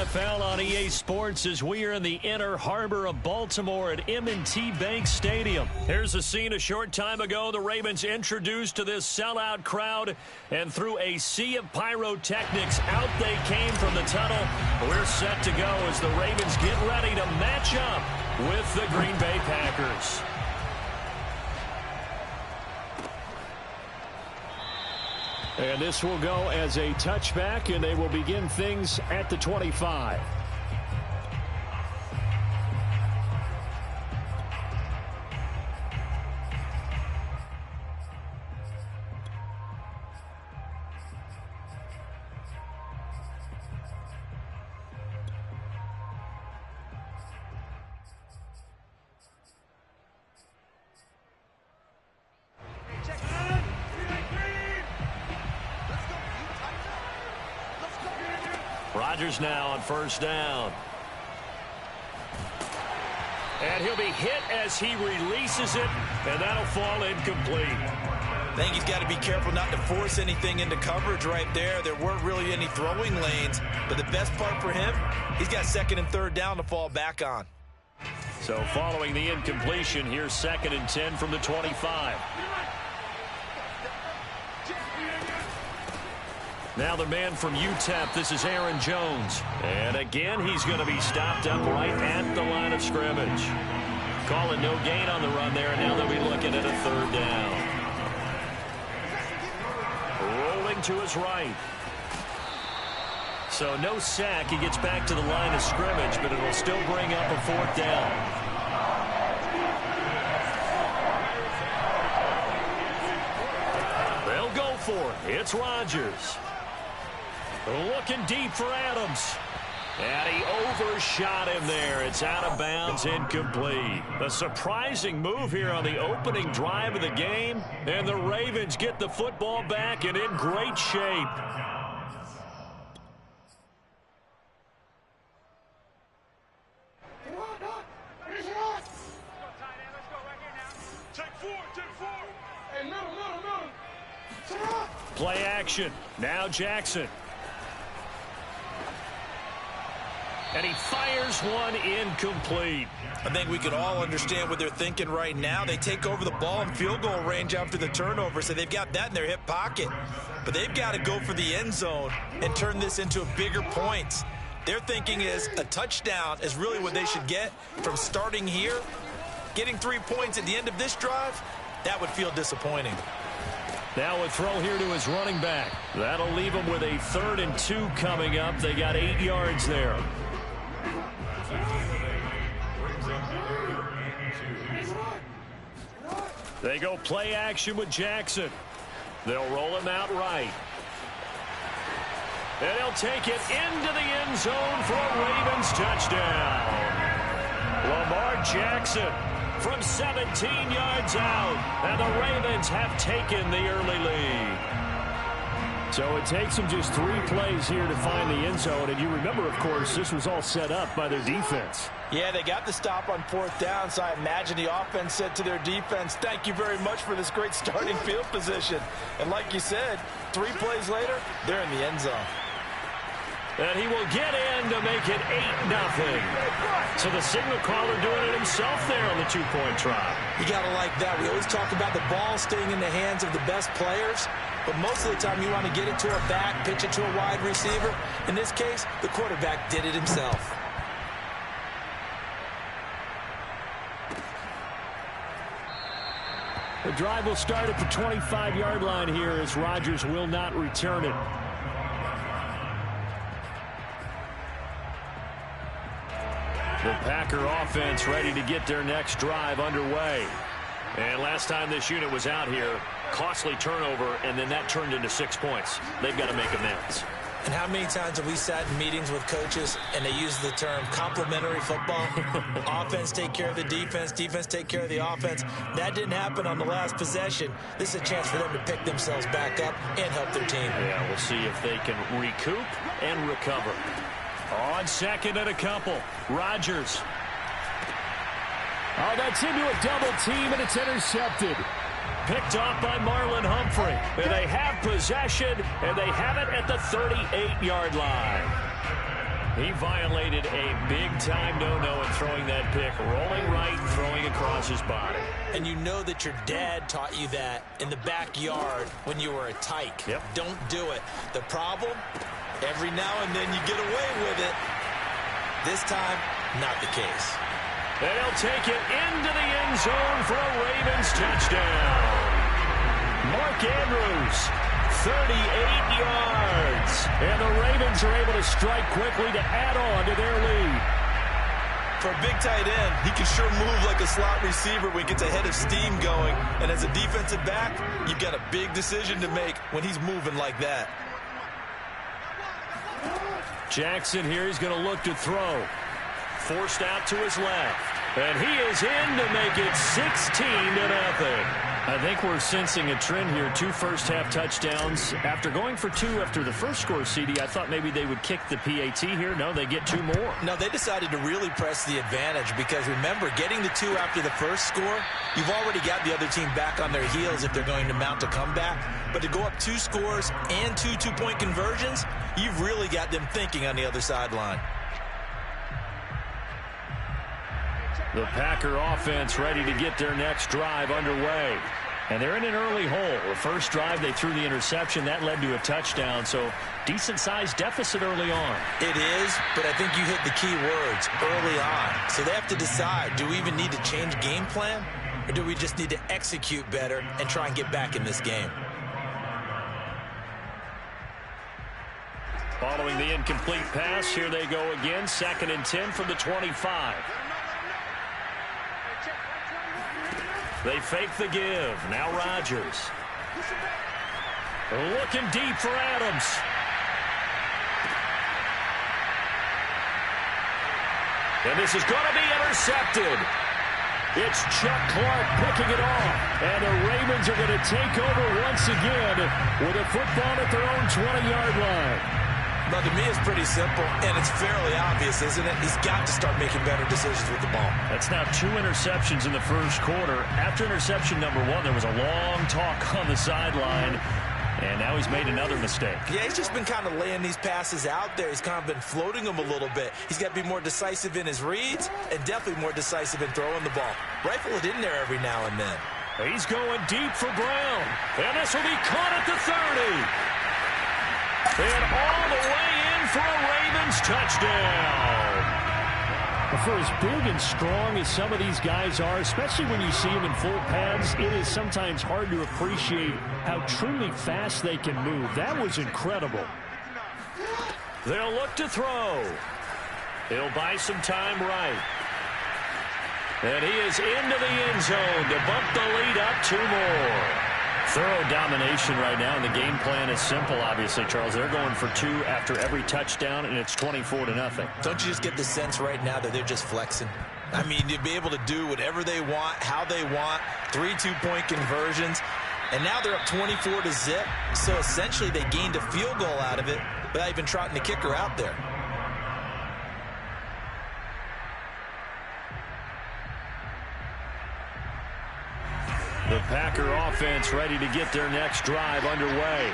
NFL on EA Sports as we are in the inner harbor of Baltimore at M&T Bank Stadium. Here's a scene a short time ago. The Ravens introduced to this sellout crowd, and through a sea of pyrotechnics, out they came from the tunnel. We're set to go as the Ravens get ready to match up with the Green Bay Packers. And this will go as a touchback, and they will begin things at the 25. Rodgers now on first down. And he'll be hit as he releases it, and that'll fall incomplete. I think he's got to be careful not to force anything into coverage right there. There weren't really any throwing lanes, but the best part for him, he's got second and third down to fall back on. So following the incompletion, here's 2nd and 10 from the 25. Now the man from UTEP, this is Aaron Jones. And again, he's going to be stopped up right at the line of scrimmage. Calling no gain on the run there, and now they'll be looking at a third down. Rolling to his right. So no sack. He gets back to the line of scrimmage, but it'll still bring up a fourth down. They'll go for it. It's Rodgers. Looking deep for Adams. And he overshot him there. It's out of bounds, incomplete. A surprising move here on the opening drive of the game. And the Ravens get the football back and in great shape. Play action. Now Jackson. And he fires one incomplete. I think we could all understand what they're thinking right now. They take over the ball in field goal range after the turnover, so they've got that in their hip pocket. But they've got to go for the end zone and turn this into a bigger points. Their thinking is a touchdown is really what they should get from starting here. Getting 3 points at the end of this drive, that would feel disappointing. Now a throw here to his running back. That'll leave him with a 3rd and 2 coming up. They got 8 yards there. They go play action with Jackson. They'll roll him out right. And he'll take it into the end zone for a Ravens touchdown. Lamar Jackson from 17 yards out. And the Ravens have taken the early lead. So it takes them just 3 plays here to find the end zone. And you remember, of course, this was all set up by their defense. Yeah, they got the stop on 4th down, so I imagine the offense said to their defense, thank you very much for this great starting field position. And like you said, 3 plays later, they're in the end zone. And he will get in to make it 8-0. So the signal caller doing it himself there on the 2-point try. You got to like that. We always talk about the ball staying in the hands of the best players, but most of the time you want to get it to a back, pitch it to a wide receiver. In this case, the quarterback did it himself. The drive will start at the 25-yard line here as Rodgers will not return it. The Packer offense ready to get their next drive underway. And last time this unit was out here, costly turnover, and then that turned into 6 points. They've got to make amends. And how many times have we sat in meetings with coaches and they use the term complementary football? Offense take care of the defense, defense take care of the offense. That didn't happen on the last possession. This is a chance for them to pick themselves back up and help their team. Yeah, we'll see if they can recoup and recover. On 2nd and a couple, Rodgers. Oh, that's into a double team, and it's intercepted. Picked off by Marlon Humphrey. And they have possession, and they have it at the 38-yard line. He violated a big-time no-no in throwing that pick, rolling right and throwing across his body. And you know that your dad taught you that in the backyard when you were a tyke. Yep. Don't do it. The problem, every now and then you get away with it. This time, not the case. They'll take it into the end zone for a Ravens touchdown. Mark Andrews, 38 yards. And the Ravens are able to strike quickly to add on to their lead. For a big tight end, he can sure move like a slot receiver when he gets a head of steam going. And as a defensive back, you've got a big decision to make when he's moving like that. Jackson here, he's going to look to throw. Forced out to his left. And he is in to make it 16-0. I think we're sensing a trend here. 2 first-half touchdowns. After going for 2 after the first score, CD, I thought maybe they would kick the PAT here. No, they get 2 more. No, they decided to really press the advantage because, remember, getting the 2 after the first score, you've already got the other team back on their heels if they're going to mount a comeback. But to go up 2 scores and 2 two-point conversions, you've really got them thinking on the other sideline. The Packer offense ready to get their next drive underway. And they're in an early hole. The first drive, they threw the interception. That led to a touchdown. So decent-sized deficit early on. It is, but I think you hit the key words, early on. So they have to decide, do we even need to change game plan? Or do we just need to execute better and try and get back in this game? Following the incomplete pass, here they go again. 2nd and 10 from the 25. They fake the give. Now Rodgers. Looking deep for Adams. And this is going to be intercepted. It's Chuck Clark picking it off. And the Ravens are going to take over once again with a football at their own 20-yard line. But to me, it's pretty simple, and it's fairly obvious, isn't it? He's got to start making better decisions with the ball. That's now 2 interceptions in the first quarter. After interception number 1, there was a long talk on the sideline, and now he's made another mistake. Yeah, he's just been kind of laying these passes out there. He's kind of been floating them a little bit. He's got to be more decisive in his reads and definitely more decisive in throwing the ball. Rifle it in there every now and then. He's going deep for Brown, and this will be caught at the 30. And all the way in for a Ravens touchdown. For as big and strong as some of these guys are, especially when you see them in full pads, it is sometimes hard to appreciate how truly fast they can move. That was incredible. They'll look to throw. He'll buy some time right. And he is into the end zone to bump the lead up 2 more. Thorough domination right now, and the game plan is simple, obviously, Charles. They're going for 2 after every touchdown, and it's 24-0. Don't you just get the sense right now that they're just flexing? I mean, to be able to do whatever they want, how they want, 3 two-point conversions, and now they're up 24-0. So essentially they gained a field goal out of it without even trotting the kicker out there. The Packer offense ready to get their next drive underway.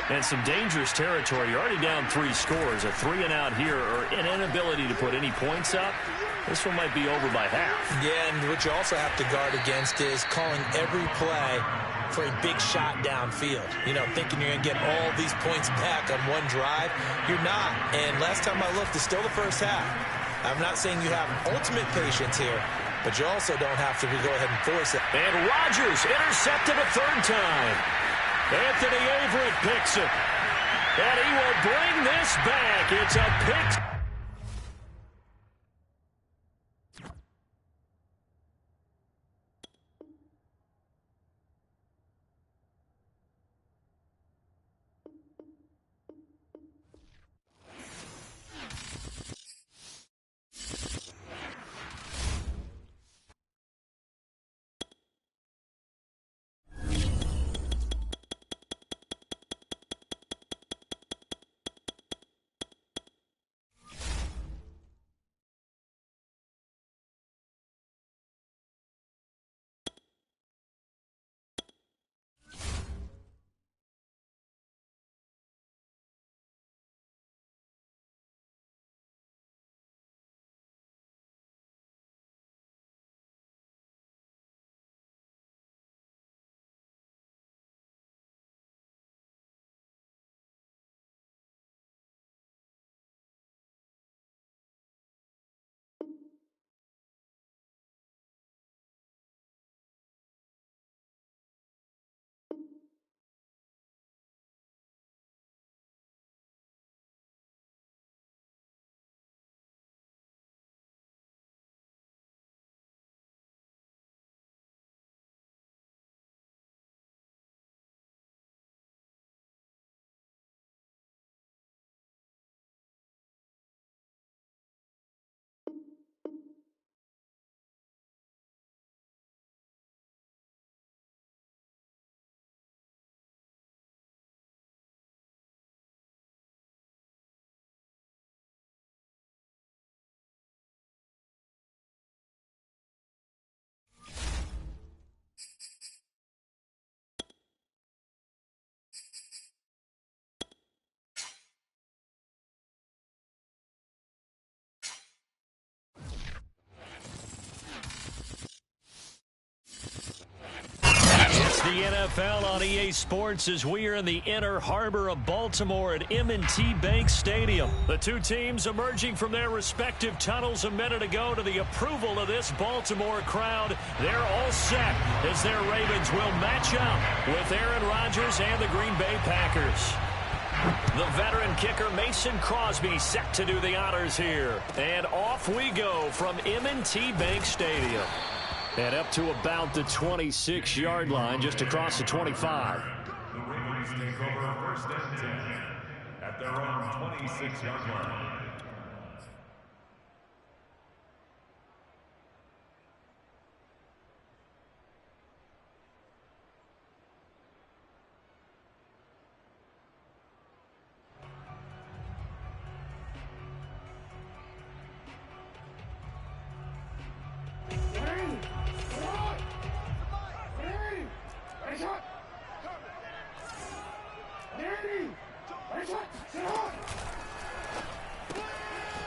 And some dangerous territory. You're already down 3 scores. A 3-and-out here, or an inability to put any points up. This one might be over by half. Yeah, and what you also have to guard against is calling every play for a big shot downfield. You know, thinking you're going to get all these points back on one drive. You're not. And last time I looked, it's still the first half. I'm not saying you have ultimate patience here, but you also don't have to go ahead and force it. And Rodgers intercepted a 3rd time. Anthony Averett picks it. And he will bring this back. It's a pick. the NFL on EA Sports as we are in the inner harbor of Baltimore at M&T Bank Stadium. The two teams emerging from their respective tunnels a minute ago to the approval of this Baltimore crowd. They're all set as their Ravens will match up with Aaron Rodgers and the Green Bay Packers. The veteran kicker Mason Crosby set to do the honors here. And off we go from M&T Bank Stadium. And up to about the 26-yard line, just across the 25. The Ravens take over first and 10 at their own 26-yard line.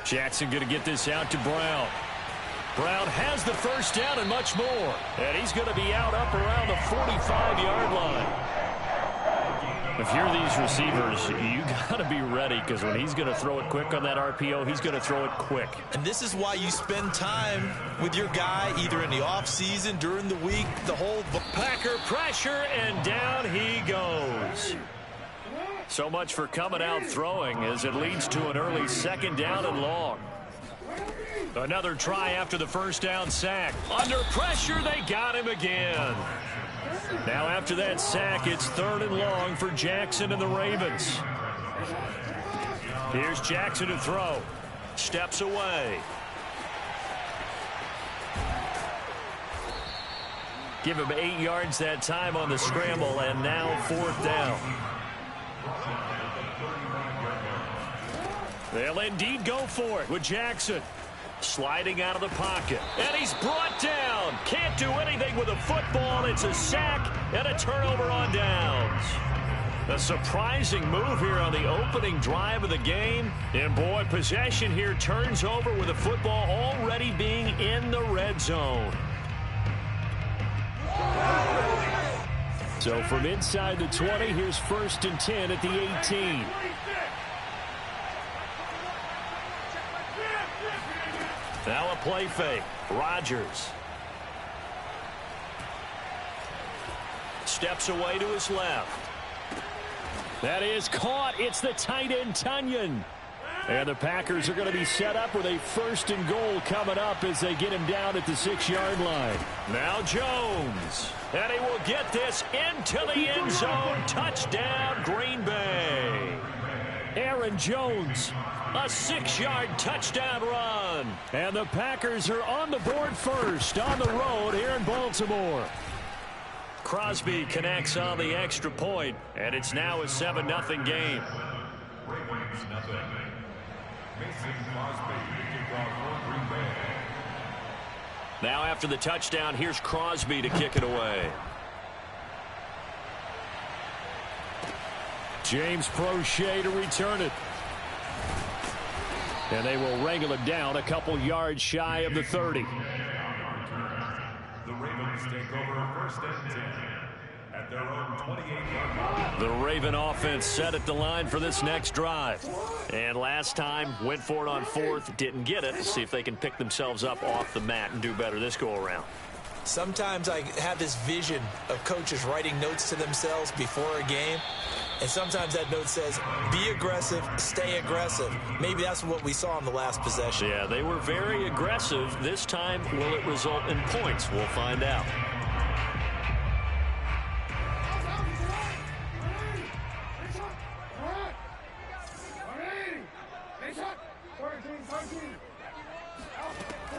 Jackson going to get this out to Brown. Brown has the first down and much more. And he's going to be out up around the 45-yard line. If you're these receivers, you got to be ready because when he's going to throw it quick on that RPO, he's going to throw it quick. And this is why you spend time with your guy either in the offseason, during the week, the whole... Packer pressure, and down he goes. So much for coming out throwing as it leads to an early second down and long. Another try after the first down sack. Under pressure, they got him again. Now after that sack, it's third and long for Jackson and the Ravens. Here's Jackson to throw. Steps away. Give him 8 yards that time on the scramble, and now fourth down. They'll indeed go for it with Jackson. Sliding out of the pocket. And he's brought down. Can't do anything with a football. It's a sack and a turnover on downs. A surprising move here on the opening drive of the game. And boy, possession here turns over with the football already being in the red zone. So from inside the 20, here's first and 10 at the 18. Now a play fake. Rodgers. Steps away to his left. That is caught. It's the tight end, Tunyon. And the Packers are going to be set up with a first and goal coming up as they get him down at the 6-yard line. Now Jones. And he will get this into the end zone. Touchdown, Green Bay. Aaron Jones. A 6-yard touchdown run. And the Packers are on the board first on the road here in Baltimore. Crosby connects on the extra point, and it's now a 7-0 game. Ravens nothing. Mason Crosby to kick off for Green Bay. Now after the touchdown, here's Crosby to kick it away. James Prochet to return it. And they will wrangle it down a couple yards shy of the 30. The Ravens take over first and 10 at their own 28-yard line. The Raven offense set at the line for this next drive. And last time, went for it on fourth, didn't get it. See if they can pick themselves up off the mat and do better this go-around. Sometimes I have this vision of coaches writing notes to themselves before a game. And sometimes that note says, be aggressive, stay aggressive. Maybe that's what we saw in the last possession. Yeah, they were very aggressive. This time, will it result in points? We'll find out.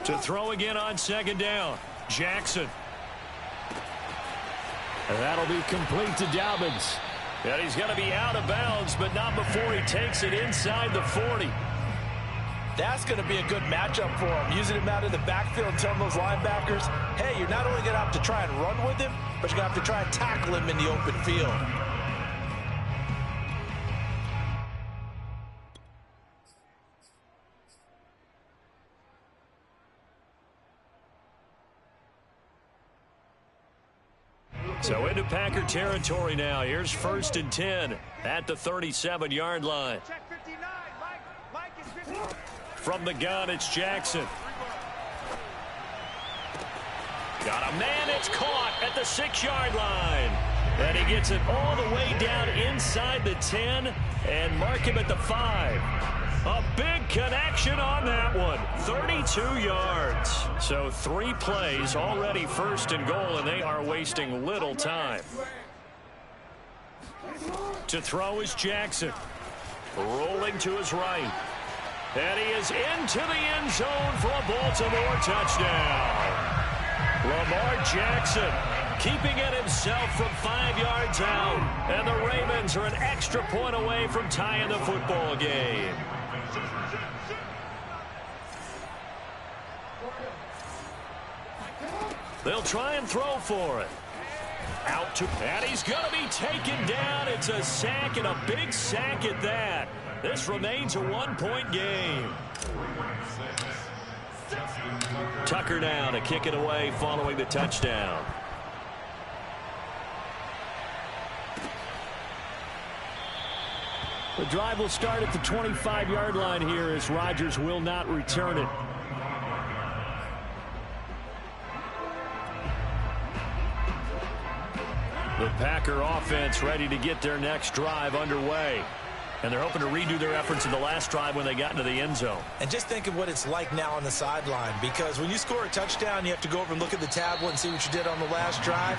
To throw again on second down. Jackson. And that'll be complete to Dobbins. And he's going to be out of bounds, but not before he takes it inside the 40. That's going to be a good matchup for him. Using him out in the backfield, telling those linebackers, hey, you're not only going to have to try and run with him, but you're going to have to try and tackle him in the open field. So into Packer territory now. Here's 1st and 10 at the 37-yard line. From the gun, it's Jackson. Got a man, it's caught at the 6-yard line. And he gets it all the way down inside the 10 and mark him at the 5. A big connection on that one. 32 yards. So 3 plays, already 1st and goal, and they are wasting little time. To throw is Jackson. Rolling to his right. And he is into the end zone for a Baltimore touchdown. Lamar Jackson keeping it himself from 5 yards out. And the Ravens are an extra point away from tying the football game. They'll try and throw for it. Out to, and he's going to be taken down. It's a sack, and a big sack at that. This remains a 1-point game. Tucker now to kick it away following the touchdown. The drive will start at the 25-yard line here as Rodgers will not return it. The Packer offense ready to get their next drive underway. And they're hoping to redo their efforts in the last drive when they got into the end zone. And just think of what it's like now on the sideline, because when you score a touchdown, you have to go over and look at the tablet and see what you did on the last drive.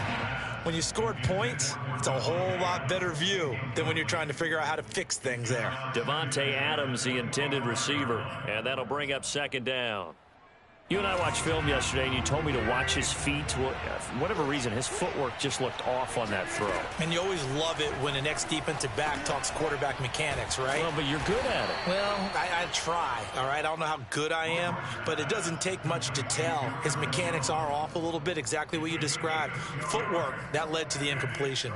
When you scored points, it's a whole lot better view than when you're trying to figure out how to fix things there. Devontae Adams, the intended receiver, and that'll bring up 2nd down. You and I watched film yesterday, and you told me to watch his feet. For whatever reason, his footwork just looked off on that throw. And you always love it when an ex-defensive back talks quarterback mechanics, right? Well, but you're good at it. Well, I try, all right? I don't know how good I am, but it doesn't take much to tell. His mechanics are off a little bit, exactly what you described. Footwork, that led to the incompletion.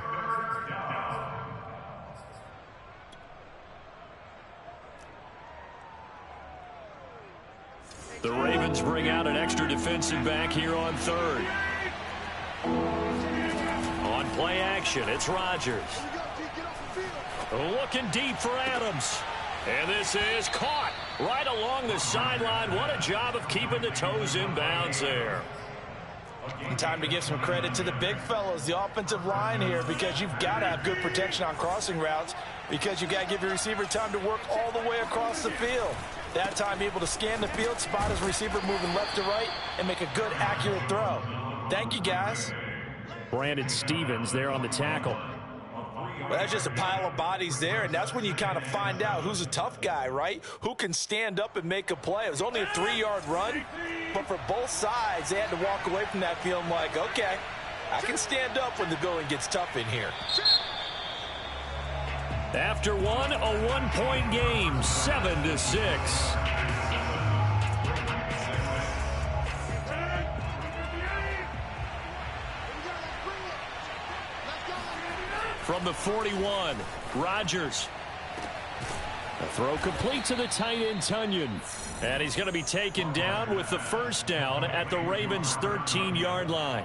The Ravens bring out an extra defensive back here on 3rd. On play action, it's Rodgers. Looking deep for Adams. And this is caught right along the sideline. What a job of keeping the toes in bounds there. And time to give some credit to the big fellows, the offensive line here, because you've got to have good protection on crossing routes, because you've got to give your receiver time to work all the way across the field. That time able to scan the field, spot his receiver moving left to right, and make a good, accurate throw. Thank you, guys. Brandon Stevens there on the tackle. Well, that's just a pile of bodies there, and that's when you kind of find out who's a tough guy, right? Who can stand up and make a play. It was only a 3-yard run, but for both sides, they had to walk away from that feeling like, okay, I can stand up when the going gets tough in here. After one, a 1-point game, 7-6. From the 41, Rodgers. A throw complete to the tight end, Tunyon. And he's going to be taken down with the 1st down at the Ravens' 13-yard line.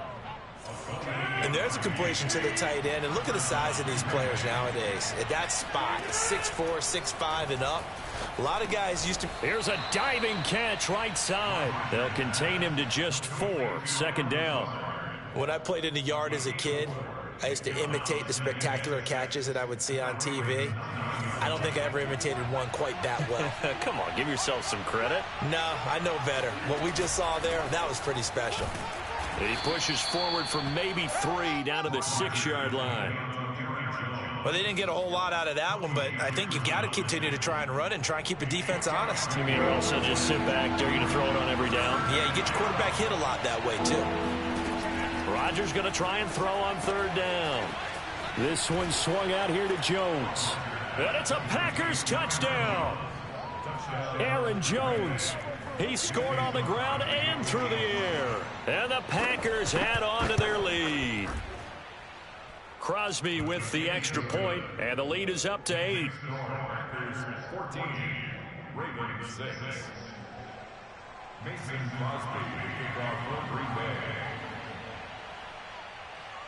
And there's a completion to the tight end. And look at the size of these players nowadays. At that spot, 6'4", 6'5", and up. A lot of guys used to... Here's a diving catch right side. They'll contain him to just 4. 2nd down. When I played in the yard as a kid, I used to imitate the spectacular catches that I would see on TV. I don't think I ever imitated one quite that well. Come on, give yourself some credit. No, I know better. What we just saw there, that was pretty special. And he pushes forward from maybe 3 down to the 6-yard line. Well, they didn't get a whole lot out of that one, but I think you got to continue to try and run and try and keep the defense honest. You mean also just sit back, dare you to throw it on every down? Yeah, you get your quarterback hit a lot that way, too. Rodgers going to try and throw on 3rd down. This one swung out here to Jones. And it's a Packers touchdown. Aaron Jones. He scored on the ground and through the air. And the Packers add on to their lead. Crosby with the extra point, and the lead is up to 8. Packers 14, Ravens 6. Mason Crosby to kick off for Green Bay.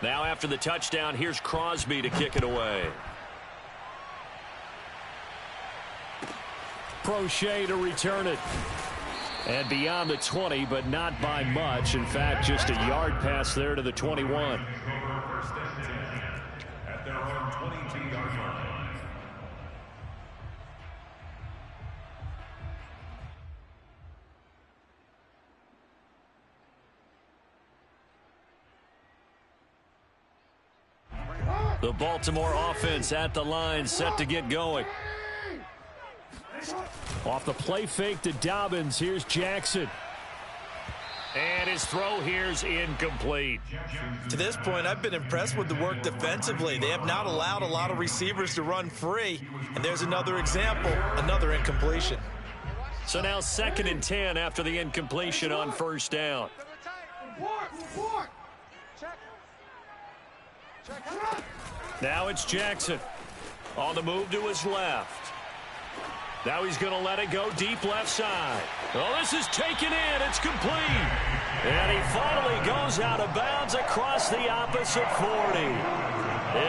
Now after the touchdown, here's Crosby to kick it away. Prochet to return it. And beyond the 20, but not by much. In fact, just a yard pass there to the 21. First and 10 at their own 22-yard line. The Baltimore offense at the line, set to get going. Off the play fake to Dobbins, here's Jackson. And his throw here's incomplete. To this point, I've been impressed with the work defensively. They have not allowed a lot of receivers to run free. And there's another example, another incompletion. So now 2nd and 10 after the incompletion on first down. Now it's Jackson on the move to his left. Now he's going to let it go deep left side. Well, this is taken in. It's complete. And he finally goes out of bounds across the opposite 40.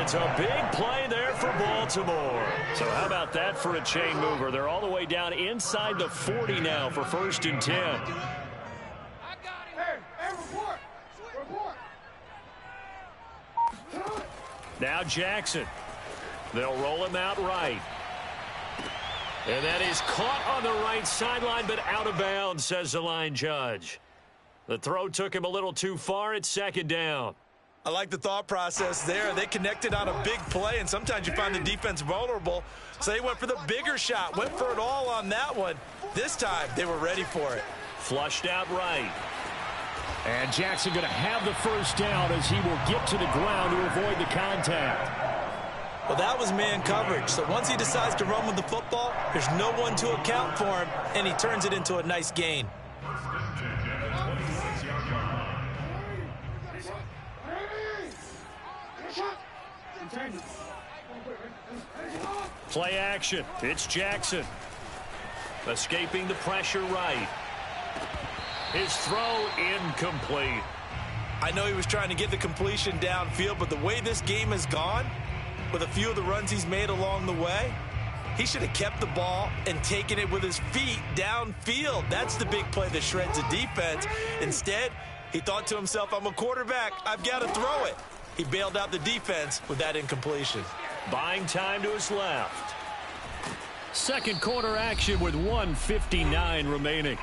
It's a big play there for Baltimore. So how about that for a chain mover? They're all the way down inside the 40 now for 1st and 10. Now Jackson. They'll roll him out right. And that is caught on the right sideline, but out of bounds, says the line judge. The throw took him a little too far. It's 2nd down. I like the thought process there. They connected on a big play, and sometimes you find the defense vulnerable. So they went for the bigger shot, went for it all on that one. This time, they were ready for it. Flushed out right. And Jackson going to have the first down as he will get to the ground to avoid the contact. Well, that was man coverage. So once he decides to run with the football, there's no one to account for him, and he turns it into a nice gain. Play action. It's Jackson. Escaping the pressure right. His throw incomplete. I know he was trying to get the completion downfield, but the way this game has gone, with a few of the runs he's made along the way, he should have kept the ball and taken it with his feet downfield. That's the big play that shreds the defense. Instead, he thought to himself, I'm a quarterback, I've got to throw it. He bailed out the defense with that incompletion. Buying time to his left. Second quarter action with 1:59 remaining.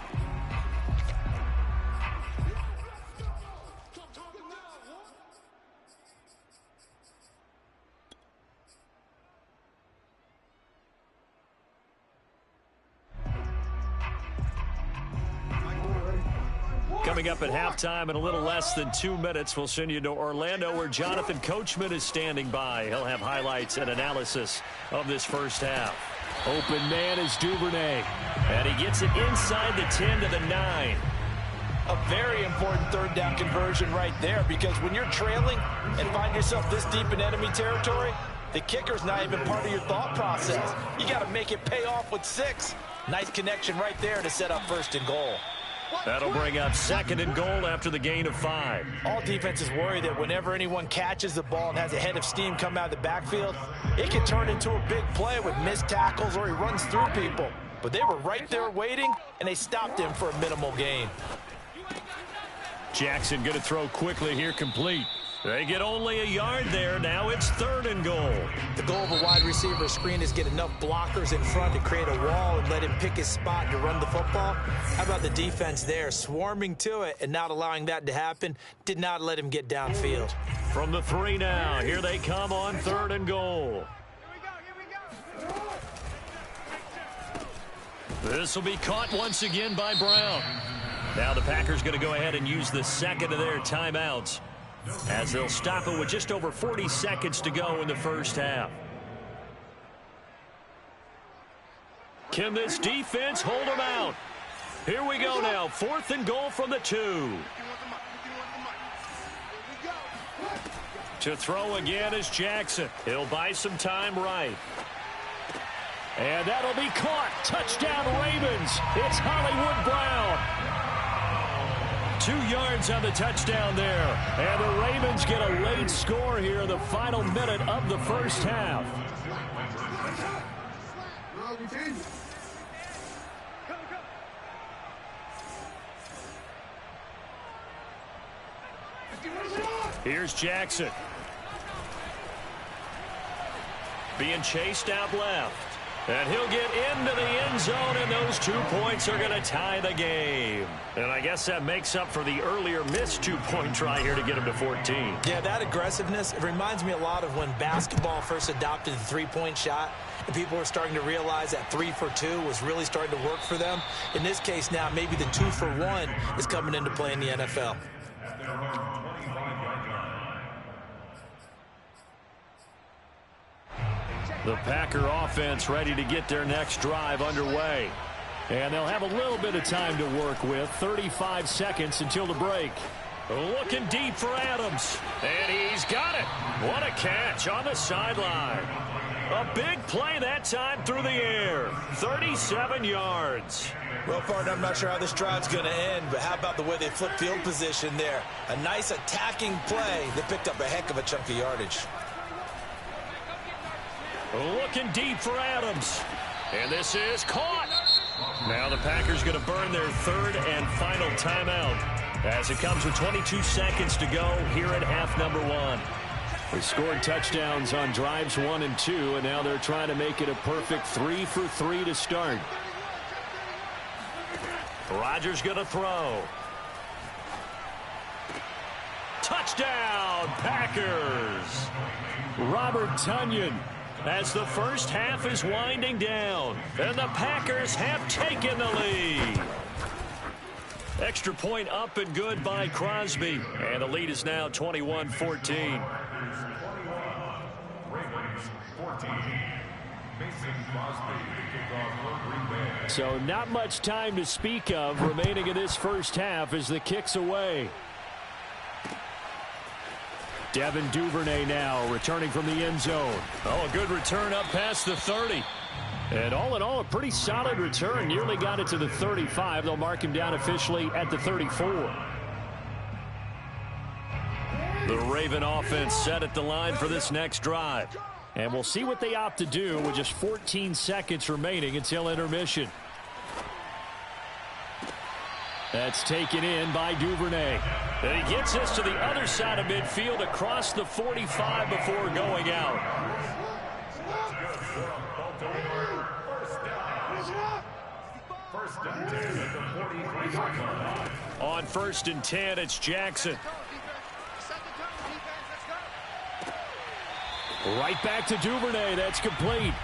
Coming up at halftime in a little less than 2 minutes, we'll send you to Orlando where Jonathan Coachman is standing by. He'll have highlights and analysis of this first half. Open man is Duvernay, and he gets it inside the 10 to the 9. A very important third down conversion right there, because when you're trailing and find yourself this deep in enemy territory, the kicker's not even part of your thought process. You got to make it pay off with 6. Nice connection right there to set up 1st and goal. That'll bring up 2nd and goal after the gain of 5. All defenses worry that whenever anyone catches the ball and has a head of steam come out of the backfield, it can turn into a big play with missed tackles or he runs through people. But they were right there waiting, and they stopped him for a minimal gain. Jackson going to throw quickly here, complete. They get only a yard there. Now it's 3rd and goal. The goal of a wide receiver screen is get enough blockers in front to create a wall and let him pick his spot to run the football. How about the defense there, swarming to it and not allowing that to happen? Did not let him get downfield. From the 3 now, here they come on 3rd and goal. This will be caught once again by Brown. Now the Packers going to go ahead and use the 2nd of their timeouts, as they'll stop it with just over 40 seconds to go in the first half. Can this defense hold them out? Here we go now. 4th and goal from the 2. To throw again is Jackson. He'll buy some time right. And that'll be caught. Touchdown Ravens. It's Hollywood Brown. 2 yards on the touchdown there. And the Ravens get a late score here in the final minute of the first half. Here's Jackson. Being chased out left. And he'll get into the end zone, and those 2 points are going to tie the game. And I guess that makes up for the earlier missed 2-point try here to get him to 14. Yeah, that aggressiveness, it reminds me a lot of when basketball first adopted the three-point shot, and people were starting to realize that 3 for 2 was really starting to work for them. In this case now, maybe the 2 for 1 is coming into play in the NFL. The Packer offense ready to get their next drive underway. And they'll have a little bit of time to work with. 35 seconds until the break. Looking deep for Adams. And he's got it. What a catch on the sideline. A big play that time through the air. 37 yards. Well, partner, I'm not sure how this drive's going to end, but how about the way they flip field position there? A nice attacking play that picked up a heck of a chunk of yardage. Looking deep for Adams. And this is caught. Now the Packers going to burn their 3rd and final timeout as it comes with 22 seconds to go here at half number 1. They scored touchdowns on drives 1 and 2, and now they're trying to make it a perfect 3 for 3 to start. Rodgers going to throw. Touchdown, Packers. Robert Tonyan as the first half is winding down, and the Packers have taken the lead. Extra point up and good by Crosby, and the lead is now 21-14. So not much time to speak of remaining in this first half as the kick's away. Devin Duvernay now returning from the end zone. Oh, a good return up past the 30. And all in all, a pretty solid return. Nearly got it to the 35. They'll mark him down officially at the 34. The Raven offense set at the line for this next drive. And we'll see what they opt to do with just 14 seconds remaining until intermission. That's taken in by Duvernay. And he gets this to the other side of midfield across the 45 before going out. On 1st and 10, it's Jackson. Right back to Duvernay. That's complete.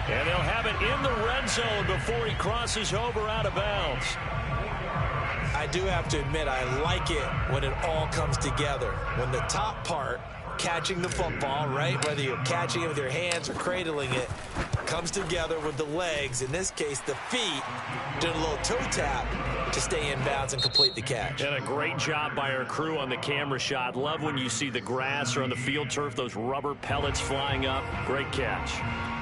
And they'll have it in the red zone before he crosses over out of bounds. I do have to admit, I like it when it all comes together. When the top part, catching the football, right, whether you're catching it with your hands or cradling it, comes together with the legs, in this case the feet, doing a little toe tap to stay in bounds and complete the catch. And a great job by our crew on the camera shot. Love when you see the grass or on the field turf, those rubber pellets flying up. Great catch.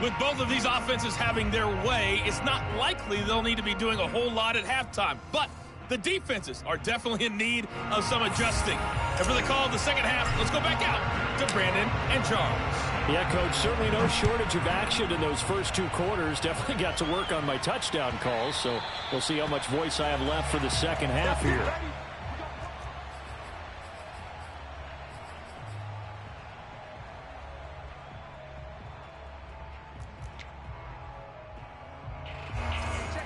With both of these offenses having their way, it's not likely they'll need to be doing a whole lot at halftime. But the defenses are definitely in need of some adjusting. And for the call of the second half, let's go back out to Brandon and Charles. Yeah, Coach, certainly no shortage of action in those first 2 quarters. Definitely got to work on my touchdown calls, so we'll see how much voice I have left for the second half here.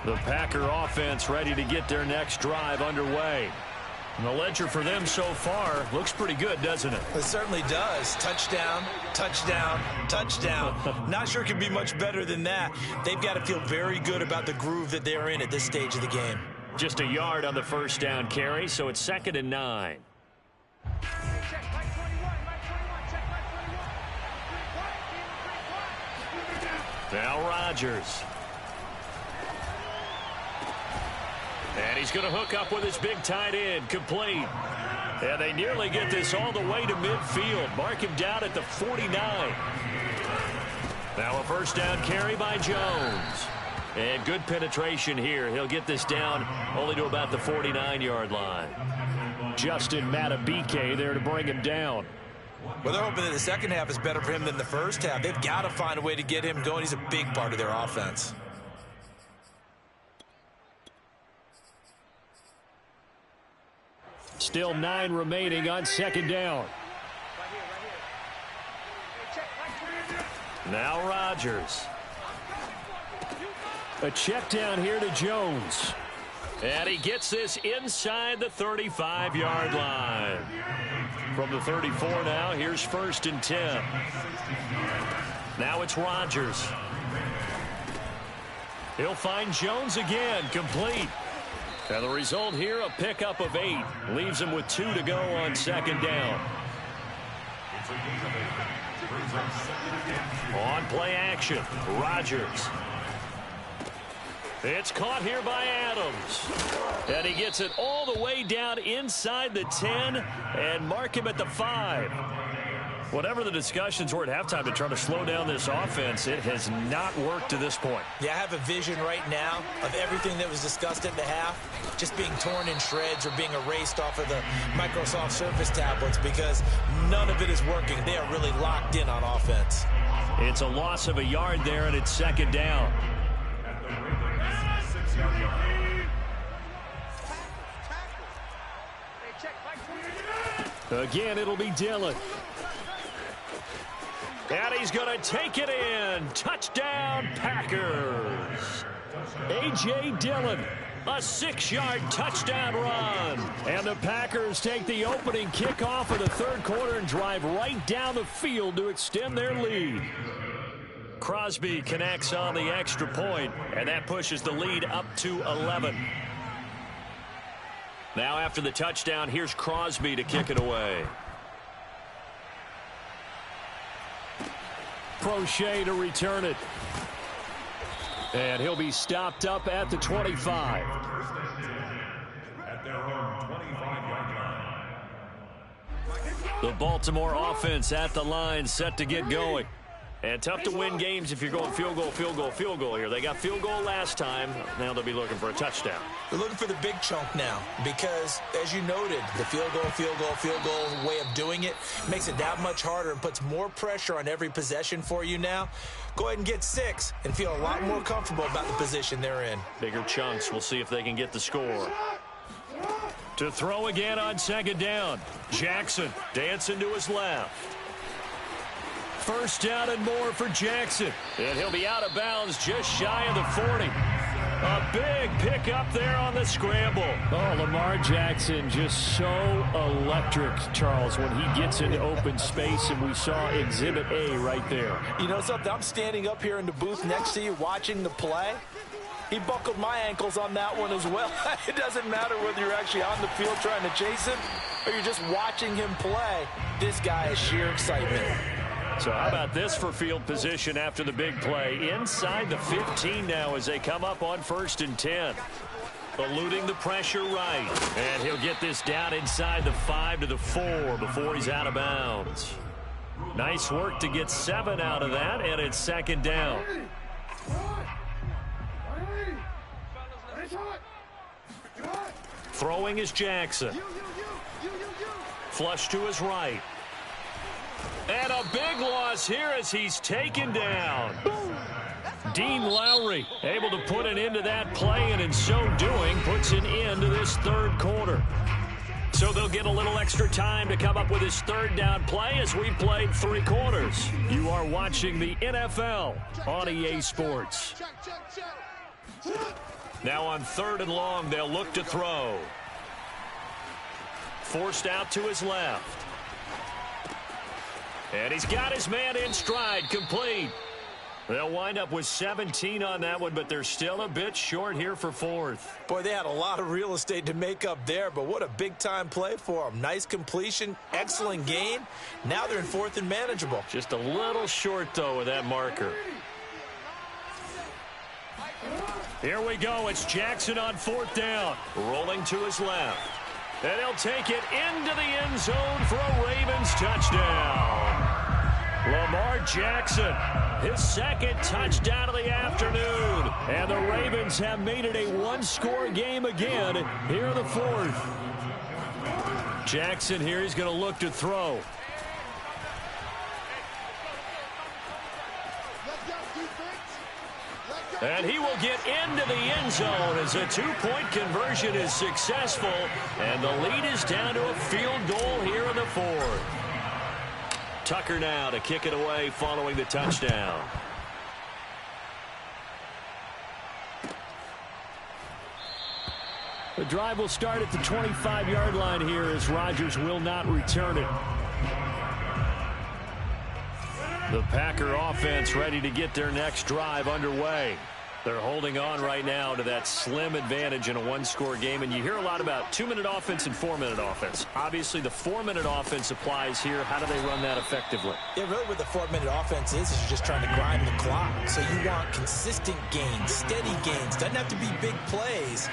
The Packer offense ready to get their next drive underway. And the ledger for them so far looks pretty good, doesn't it? It certainly does. Touchdown, touchdown, touchdown. Not sure it can be much better than that. They've got to feel very good about the groove that they're in at this stage of the game. Just a yard on the first down carry, so it's 2nd and 9. Now Rodgers. And he's going to hook up with his big tight end, complete. And they nearly get this all the way to midfield. Mark him down at the 49. Now a first down carry by Jones. And good penetration here. He'll get this down only to about the 49-yard line. Justin Madubuike there to bring him down. Well, they're hoping that the second half is better for him than the first half. They've got to find a way to get him going. He's a big part of their offense. Still 9 remaining on second down. Now Rodgers. A check down here to Jones. And he gets this inside the 35-yard line. From the 34 now, here's 1st and 10. Now it's Rodgers. He'll find Jones again, complete. And the result here, a pickup of 8. Leaves him with 2 to go on second down. On play action, Rodgers. It's caught here by Adams. And he gets it all the way down inside the 10 and mark him at the 5. Whatever the discussions were at halftime to try to slow down this offense, it has not worked to this point. Yeah, I have a vision right now of everything that was discussed at the half just being torn in shreds or being erased off of the Microsoft Surface tablets because none of it is working. They are really locked in on offense. It's a loss of a yard there, and it's second down. Again, it'll be Dillon. And he's going to take it in. Touchdown, Packers. A.J. Dillon, a 6-yard touchdown run. And the Packers take the opening kickoff of the third quarter and drive right down the field to extend their lead. Crosby connects on the extra point, and that pushes the lead up to 11. Now after the touchdown, here's Crosby to kick it away. Prochet to return it. And he'll be stopped up at the 25. At their own 25-yard line. The Baltimore offense at the line, set to get going. And tough to win games if you're going field goal, field goal, field goal here. They got field goal last time. Now they'll be looking for a touchdown. They're looking for the big chunk now because, as you noted, the field goal way of doing it makes it that much harder and puts more pressure on every possession for you now. Go ahead and get 6 and feel a lot more comfortable about the position they're in. Bigger chunks. We'll see if they can get the score. To throw again on second down. Jackson dancing to his left. First down and more for Jackson. And he'll be out of bounds just shy of the 40. A big pickup there on the scramble. Oh, Lamar Jackson just so electric, Charles, when he gets into open space, and we saw Exhibit A right there. You know something? I'm standing up here in the booth next to you watching the play. He buckled my ankles on that one as well. It doesn't matter whether you're actually on the field trying to chase him or you're just watching him play. This guy is sheer excitement. So how about this for field position after the big play? Inside the 15 now as they come up on 1st and 10. Eluding the pressure right. And he'll get this down inside the 5 to the 4 before he's out of bounds. Nice work to get 7 out of that, and it's second down. Throwing is Jackson. Flush to his right. And a big loss here as he's taken down. Dean Lowry able to put an end to that play, and in so doing puts an end to this third quarter. So they'll get a little extra time to come up with his third down play as we played 3 quarters. You are watching the NFL on EA Sports. Now on 3rd and long, they'll look to throw. Forced out to his left. And he's got his man in stride, complete. They'll wind up with 17 on that one, but they're still a bit short here for 4th. Boy, they had a lot of real estate to make up there, but what a big-time play for them. Nice completion, excellent gain. Now they're in 4th and manageable. Just a little short, though, with that marker. Here we go. It's Jackson on 4th down. Rolling to his left. And he'll take it into the end zone for a Ravens touchdown. Lamar Jackson, his 2nd touchdown of the afternoon. And the Ravens have made it a 1-score game again here in the 4th. Jackson here, he's going to look to throw. And he will get into the end zone as a two-point conversion is successful. And the lead is down to a field goal here in the fourth. Tucker now to kick it away following the touchdown. The drive will start at the 25-yard line here as Rodgers will not return it. The Packer offense ready to get their next drive underway. They're holding on right now to that slim advantage in a one-score game, and you hear a lot about 2-minute offense and 4-minute offense. Obviously, the 4-minute offense applies here. How do they run that effectively? Yeah, really what the 4-minute offense is you're just trying to grind the clock. So you want consistent gains, steady gains. Doesn't have to be big plays,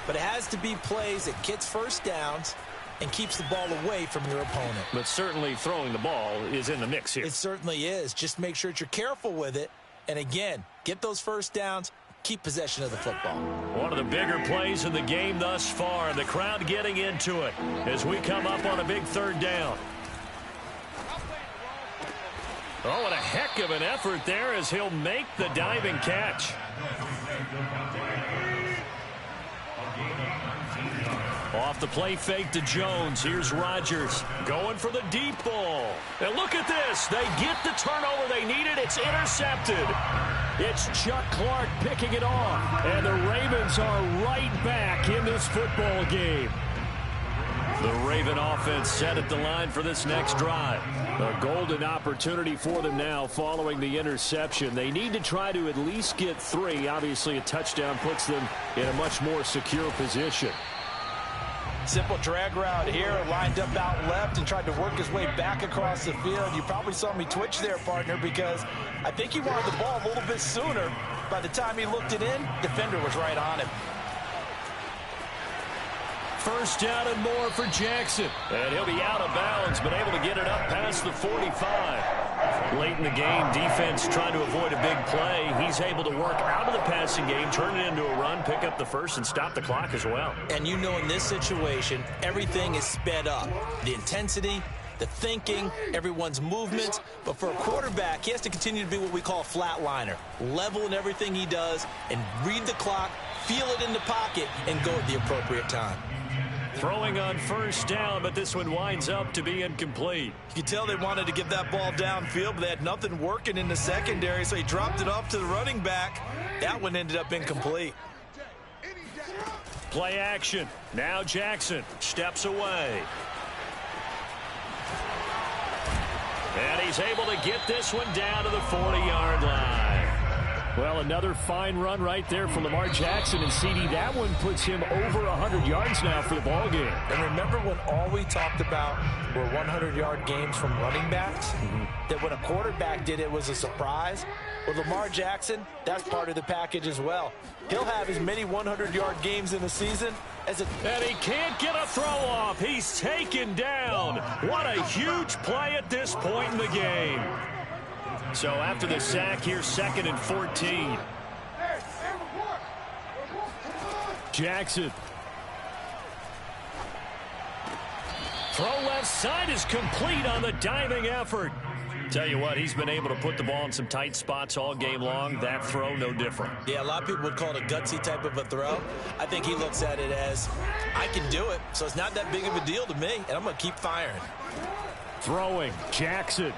but it has to be plays that gets first downs and keeps the ball away from your opponent. But certainly throwing the ball is in the mix here. It certainly is. Just make sure that you're careful with it. And again, get those first downs, keep possession of the football. One of the bigger plays in the game thus far, and the crowd getting into it as we come up on a big third down. Oh, what a heck of an effort there as he'll make the diving catch. Off the play fake to Jones. Here's Rodgers going for the deep ball. And look at this. They get the turnover they needed. It's intercepted. It's Chuck Clark picking it off. And the Ravens are right back in this football game. The Raven offense set at the line for this next drive. A golden opportunity for them now following the interception. They need to try to at least get 3. Obviously, a touchdown puts them in a much more secure position. Simple drag route here, lined up out left and tried to work his way back across the field. You probably saw me twitch there, partner, because I think he wanted the ball a little bit sooner. By the time he looked it in, defender was right on him. First down and more for Jackson. And he'll be out of bounds, but able to get it up past the 45. Late in the game, defense trying to avoid a big play. He's able to work out of the passing game, turn it into a run, pick up the first, and stop the clock as well. And you know in this situation, everything is sped up. The intensity, the thinking, everyone's movements. But for a quarterback, he has to continue to be what we call a flatliner. Level in everything he does and read the clock, feel it in the pocket, and go at the appropriate time. Throwing on first down, but this one winds up to be incomplete. You can tell they wanted to get that ball downfield, but they had nothing working in the secondary, so he dropped it off to the running back. That one ended up incomplete. Play action. Now Jackson steps away. And he's able to get this one down to the 40-yard line. Well, another fine run right there for Lamar Jackson, and CD, that one puts him over 100 yards now for the ball game. And remember when all we talked about were 100-yard games from running backs? That when a quarterback did it was a surprise? Well, Lamar Jackson, that's part of the package as well. He'll have as many 100-yard games in the season as And he can't get a throw off. He's taken down. What a huge play at this point in the game. So after the sack here, 2nd and 14. Jackson. Throw left side is complete on the diving effort. Tell you what, he's been able to put the ball in some tight spots all game long. That throw, no different. Yeah, a lot of people would call it a gutsy type of a throw. I think he looks at it as, I can do it, so it's not that big of a deal to me, and I'm going to keep firing. Throwing, Jackson.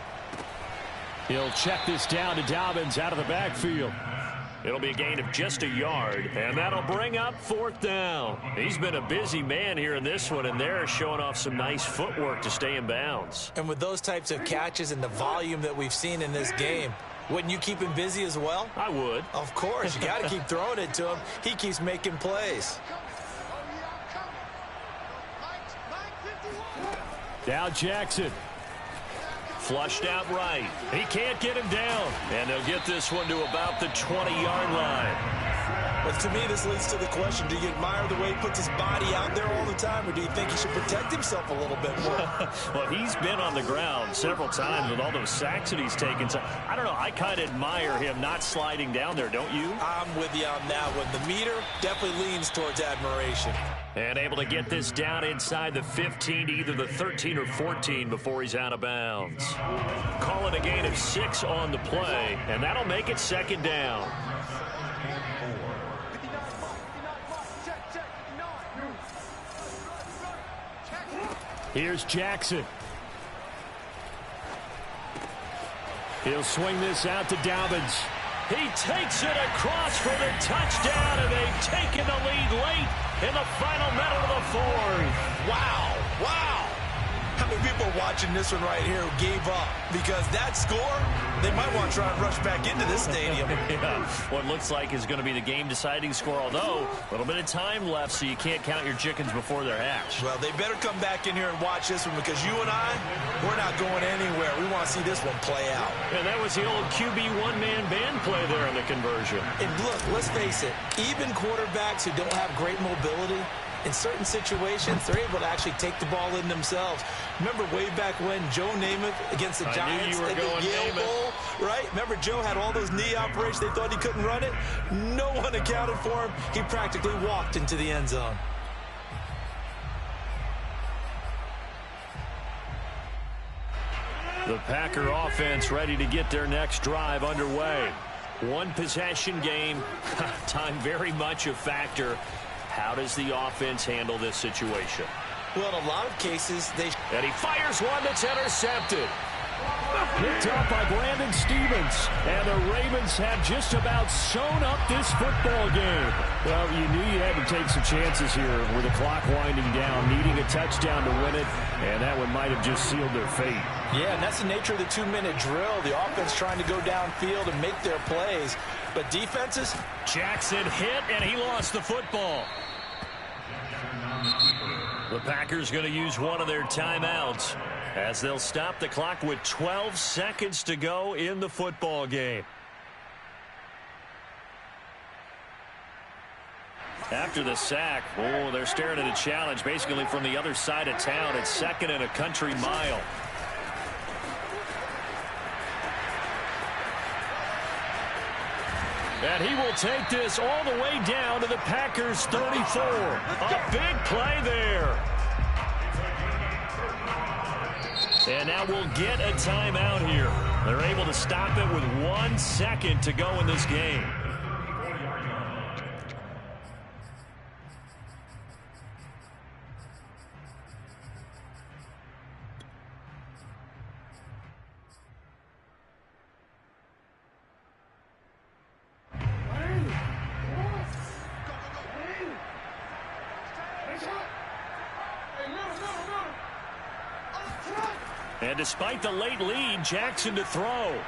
He'll check this down to Dobbins out of the backfield. It'll be a gain of just a yard, and that'll bring up 4th down. He's been a busy man here in this one, and they're showing off some nice footwork to stay in bounds. And with those types of catches and the volume that we've seen in this game, wouldn't you keep him busy as well? I would. Of course. You got to keep throwing it to him. He keeps making plays. Now Jackson. Flushed out right. He can't get him down. And they'll get this one to about the 20-yard line. But to me, this leads to the question, do you admire the way he puts his body out there all the time, or do you think he should protect himself a little bit more? Well, he's been on the ground several times with all those sacks that he's taken. So, I don't know. I kind of admire him not sliding down there, don't you? I'm with you on that one. The meter definitely leans towards admiration. And able to get this down inside the 15 to either the 13 or 14 before he's out of bounds. Call it a gain of 6 on the play, and that'll make it second down. Here's Jackson. He'll swing this out to Dobbins. He takes it across for the touchdown, and they've taken the lead late in the final minute of the fourth. Wow, wow. How many people are watching this one right here who gave up? Because that score, they might want to try and rush back into this stadium. Yeah, what looks like is going to be the game-deciding score, although a little bit of time left, so you can't count your chickens before they're hatched. Well, they better come back in here and watch this one, because you and I, we're not going anywhere. We want to see this one play out. And that was the old QB one-man band play there in the conversion. And look, let's face it, even quarterbacks who don't have great mobility, in certain situations, they're able to actually take the ball in themselves. Remember way back when Joe Namath against the Giants at the Yale Bowl, right? Remember Joe had all those knee operations. They thought he couldn't run it. No one accounted for him. He practically walked into the end zone. The Packer offense ready to get their next drive underway. One possession game, time very much a factor. How does the offense handle this situation? Well, in a lot of cases, And he fires one that's intercepted. Picked up by Brandon Stevens. And the Ravens have just about sewn up this football game. Well, you knew you had to take some chances here with the clock winding down, needing a touchdown to win it, and that one might have just sealed their fate. Yeah, and that's the nature of the 2-minute drill. The offense trying to go downfield and make their plays. But defenses? Jackson hit, and he lost the football. The Packers going to use one of their timeouts as they'll stop the clock with 12 seconds to go in the football game. After the sack, they're staring at a challenge basically from the other side of town. It's second and a country mile. And he will take this all the way down to the Packers' 34. A big play there. And now we'll get a timeout here. They're able to stop it with 1 second to go in this game. And despite the late lead, Jackson to throw.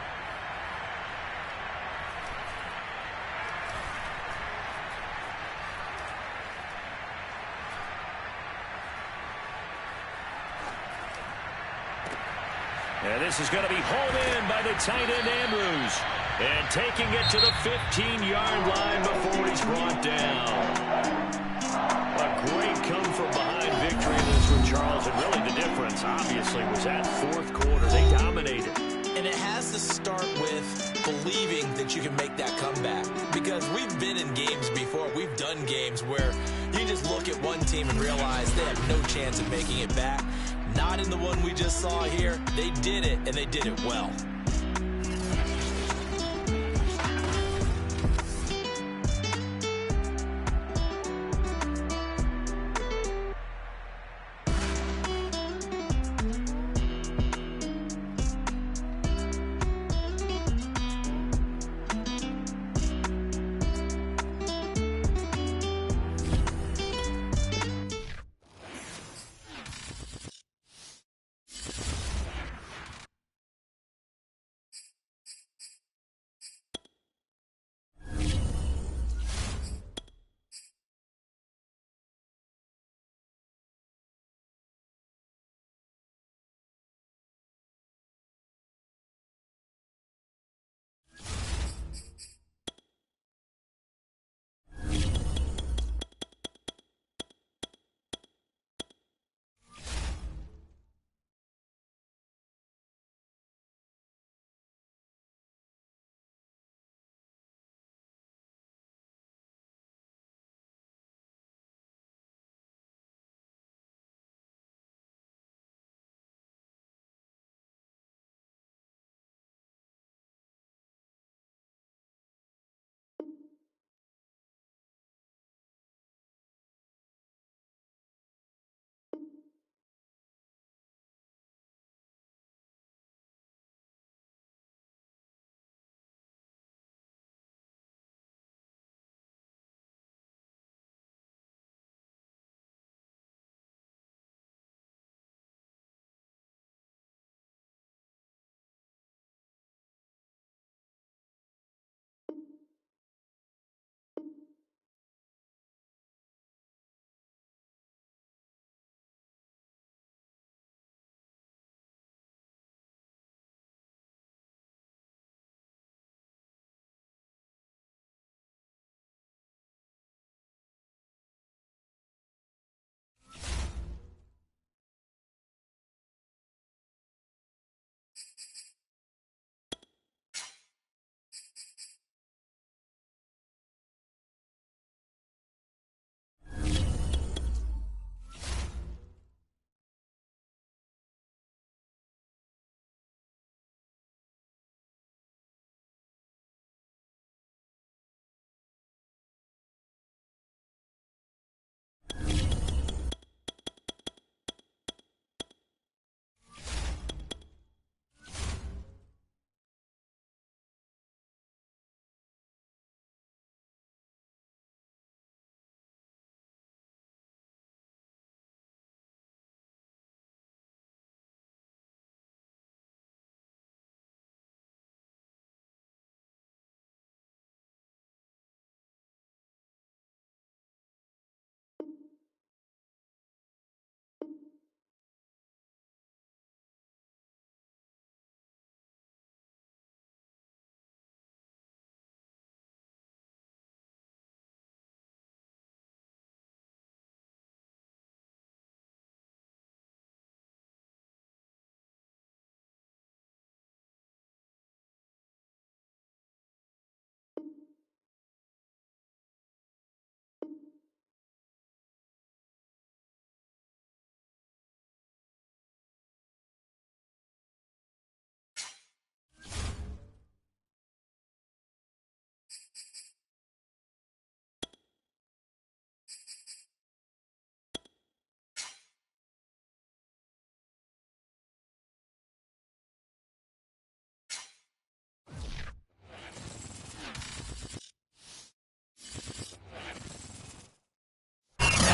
And this is going to be hauled in by the tight end Andrews. And taking it to the 15-yard line before he's brought down. A great come-from-behind victory in this one, Charles. And really the difference, obviously, was that fourth quarter. They dominated. And it has to start with believing that you can make that comeback. Because we've been in games before. We've done games where you just look at one team and realize they have no chance of making it back. Not in the one we just saw here. They did it, and they did it well.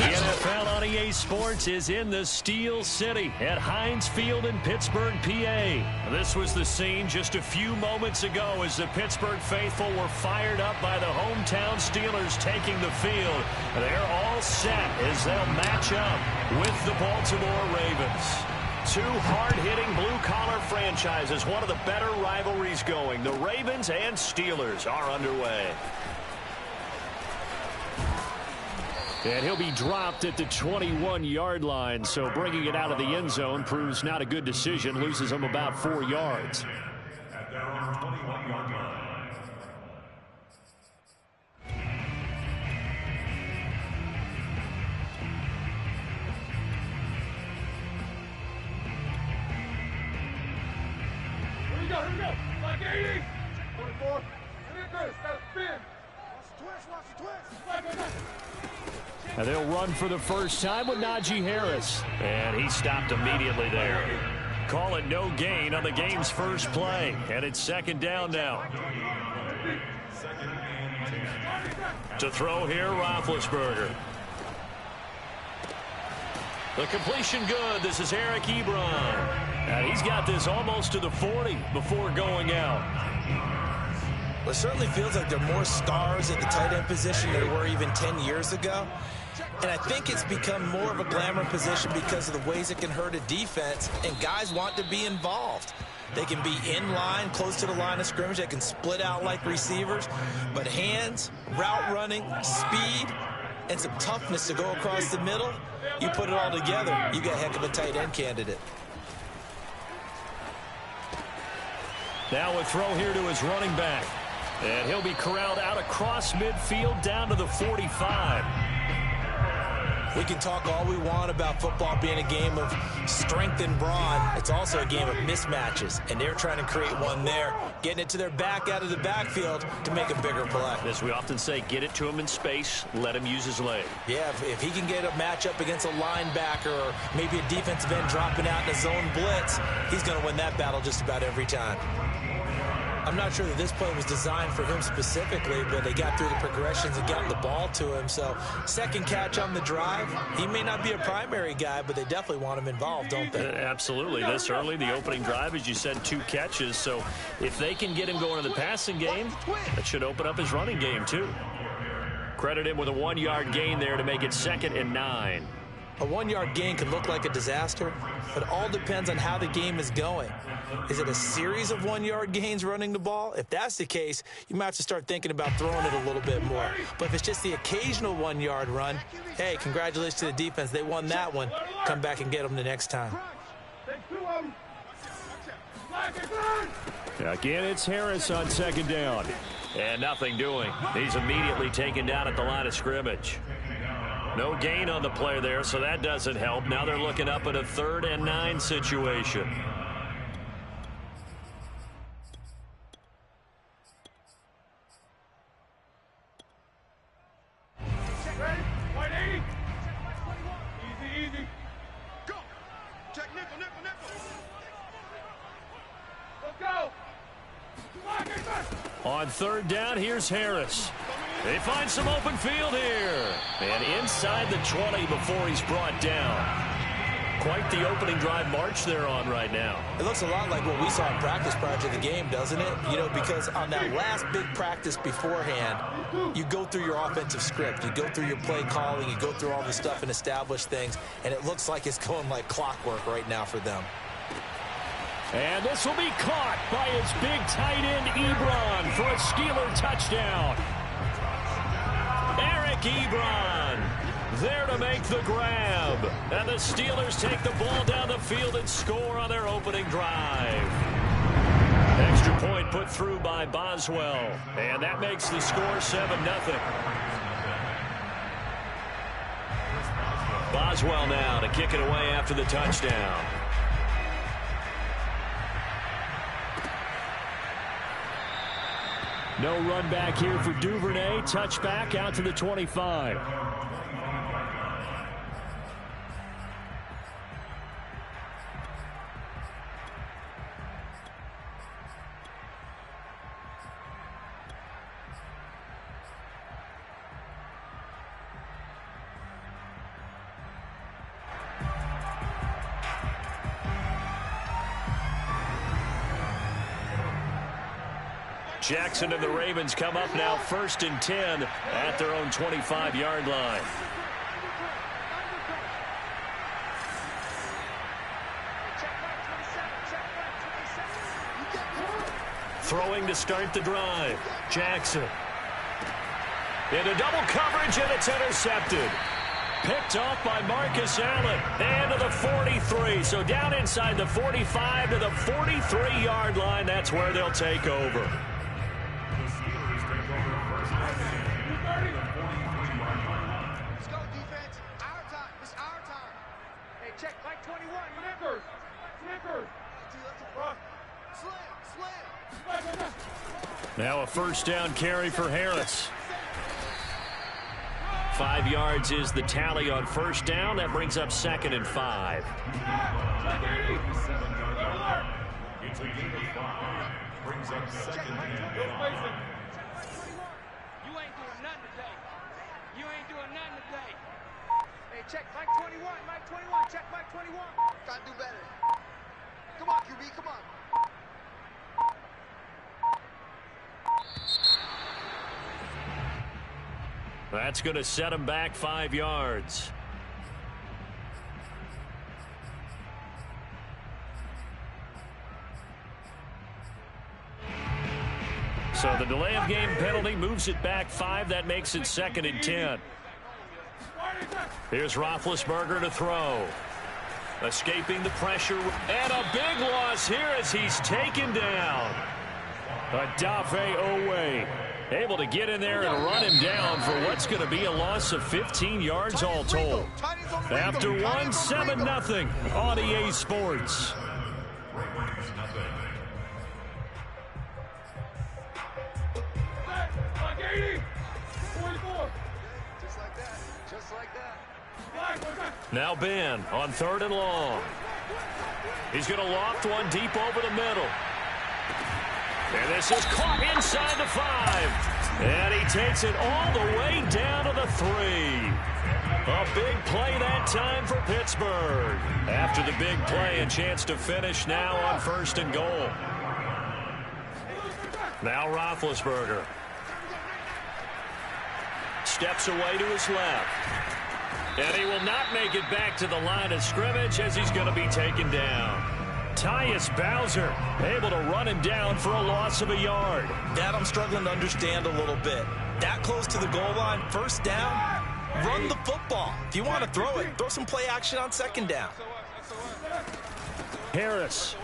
NFL on EA Sports is in the Steel City at Heinz Field in Pittsburgh, PA. This was the scene just a few moments ago as the Pittsburgh faithful were fired up by the hometown Steelers taking the field. They're all set as they'll match up with the Baltimore Ravens. Two hard-hitting blue-collar franchises, one of the better rivalries going. The Ravens and Steelers are underway. And he'll be dropped at the 21-yard line, so bringing it out of the end zone proves not a good decision, loses him about 4 yards. At their own 21-yard line. Here we go. Like 80. 24. And then Chris, got to spin. Watch the twist. And they'll run for the first time with Najee Harris. And he stopped immediately there. Call it no gain on the game's first play. And it's second down now. To throw here, Roethlisberger. The completion good. This is Eric Ebron. And he's got this almost to the 40 before going out. Well, it certainly feels like there are more stars at the tight end position than there were even 10 years ago. And I think it's become more of a glamour position because of the ways it can hurt a defense, and guys want to be involved. They can be in line, close to the line of scrimmage. They can split out like receivers. But hands, route running, speed, and some toughness to go across the middle, you put it all together, you got a heck of a tight end candidate. Now a throw here to his running back. And he'll be corralled out across midfield down to the 45. We can talk all we want about football being a game of strength and brawn. It's also a game of mismatches, and they're trying to create one there, getting it to their back out of the backfield to make a bigger play. As we often say, get it to him in space, let him use his leg. Yeah, if he can get a matchup against a linebacker or maybe a defensive end dropping out in a zone blitz, he's going to win that battle just about every time. I'm not sure that this play was designed for him specifically, but they got through the progressions and got the ball to him. So second catch on the drive. He may not be a primary guy, but they definitely want him involved, don't they? Absolutely. This early, the opening drive, as you said, 2 catches. So if they can get him going in the passing game, that should open up his running game too. Credit him with a 1-yard gain there to make it 2nd and 9. A 1-yard gain can look like a disaster, but it all depends on how the game is going. Is it a series of 1-yard gains running the ball? If that's the case, you might have to start thinking about throwing it a little bit more. But if it's just the occasional 1-yard run, hey, congratulations to the defense. They won that one. Come back and get them the next time. Again, it's Harris on second down. And nothing doing. He's immediately taken down at the line of scrimmage. No gain on the play there, so that doesn't help. Now they're looking up at a 3rd and 9 situation. Ready? 180. Easy, easy. Go. Check nickel, nickel, nickel. Let's go. On 3rd down, here's Harris. They find some open field here. And inside the 20 before he's brought down. Quite the opening drive march they're on right now. It looks a lot like what we saw in practice prior to the game, doesn't it? You know, because on that last big practice beforehand, you go through your offensive script. You go through your play calling. You go through all the stuff and establish things. And it looks like it's going like clockwork right now for them. And this will be caught by his big tight end, Ebron, for a Steeler touchdown. Eric Ebron there to make the grab. And the Steelers take the ball down the field and score on their opening drive. Extra point put through by Boswell. And that makes the score 7-0. Boswell now to kick it away after the touchdown. No run back here for Duvernay. Touchback out to the 25. Jackson and the Ravens come up now 1st and 10 at their own 25-yard line. Throwing to start the drive. Jackson. Into double coverage, and it's intercepted. Picked off by Marcus Allen. And to the 43. So down inside the 45 to the 43-yard line. That's where they'll take over. Now a 1st down carry for Harris. 5 yards is the tally on 1st down. That brings up 2nd and 5. It's a gain of 5. Brings up 2nd and 5. You ain't doing nothing today. You ain't doing nothing today. Hey, check Mike 21. Mike 21. Check Mike 21. Gotta do better. Come on, QB. Come on. That's going to set him back 5 yards. So the delay of game penalty moves it back 5. That makes it 2nd and 10. Here's Roethlisberger to throw. Escaping the pressure. And a big loss here as he's taken down. Odafe Oweh able to get in there and run him down for what's going to be a loss of 15 yards all told. After one, 7-0 on EA Sports. Now Ben on 3rd and long. He's going to loft one deep over the middle. And this is caught inside the 5. And he takes it all the way down to the 3. A big play that time for Pittsburgh. After the big play, a chance to finish now on 1st and goal. Now Roethlisberger. Steps away to his left. And he will not make it back to the line of scrimmage as he's going to be taken down. Tyus Bowser able to run him down for a loss of a yard. That I'm struggling to understand a little bit. That close to the goal line, 1st down, run the football. If you want to throw it, throw some play action on 2nd down. Harris.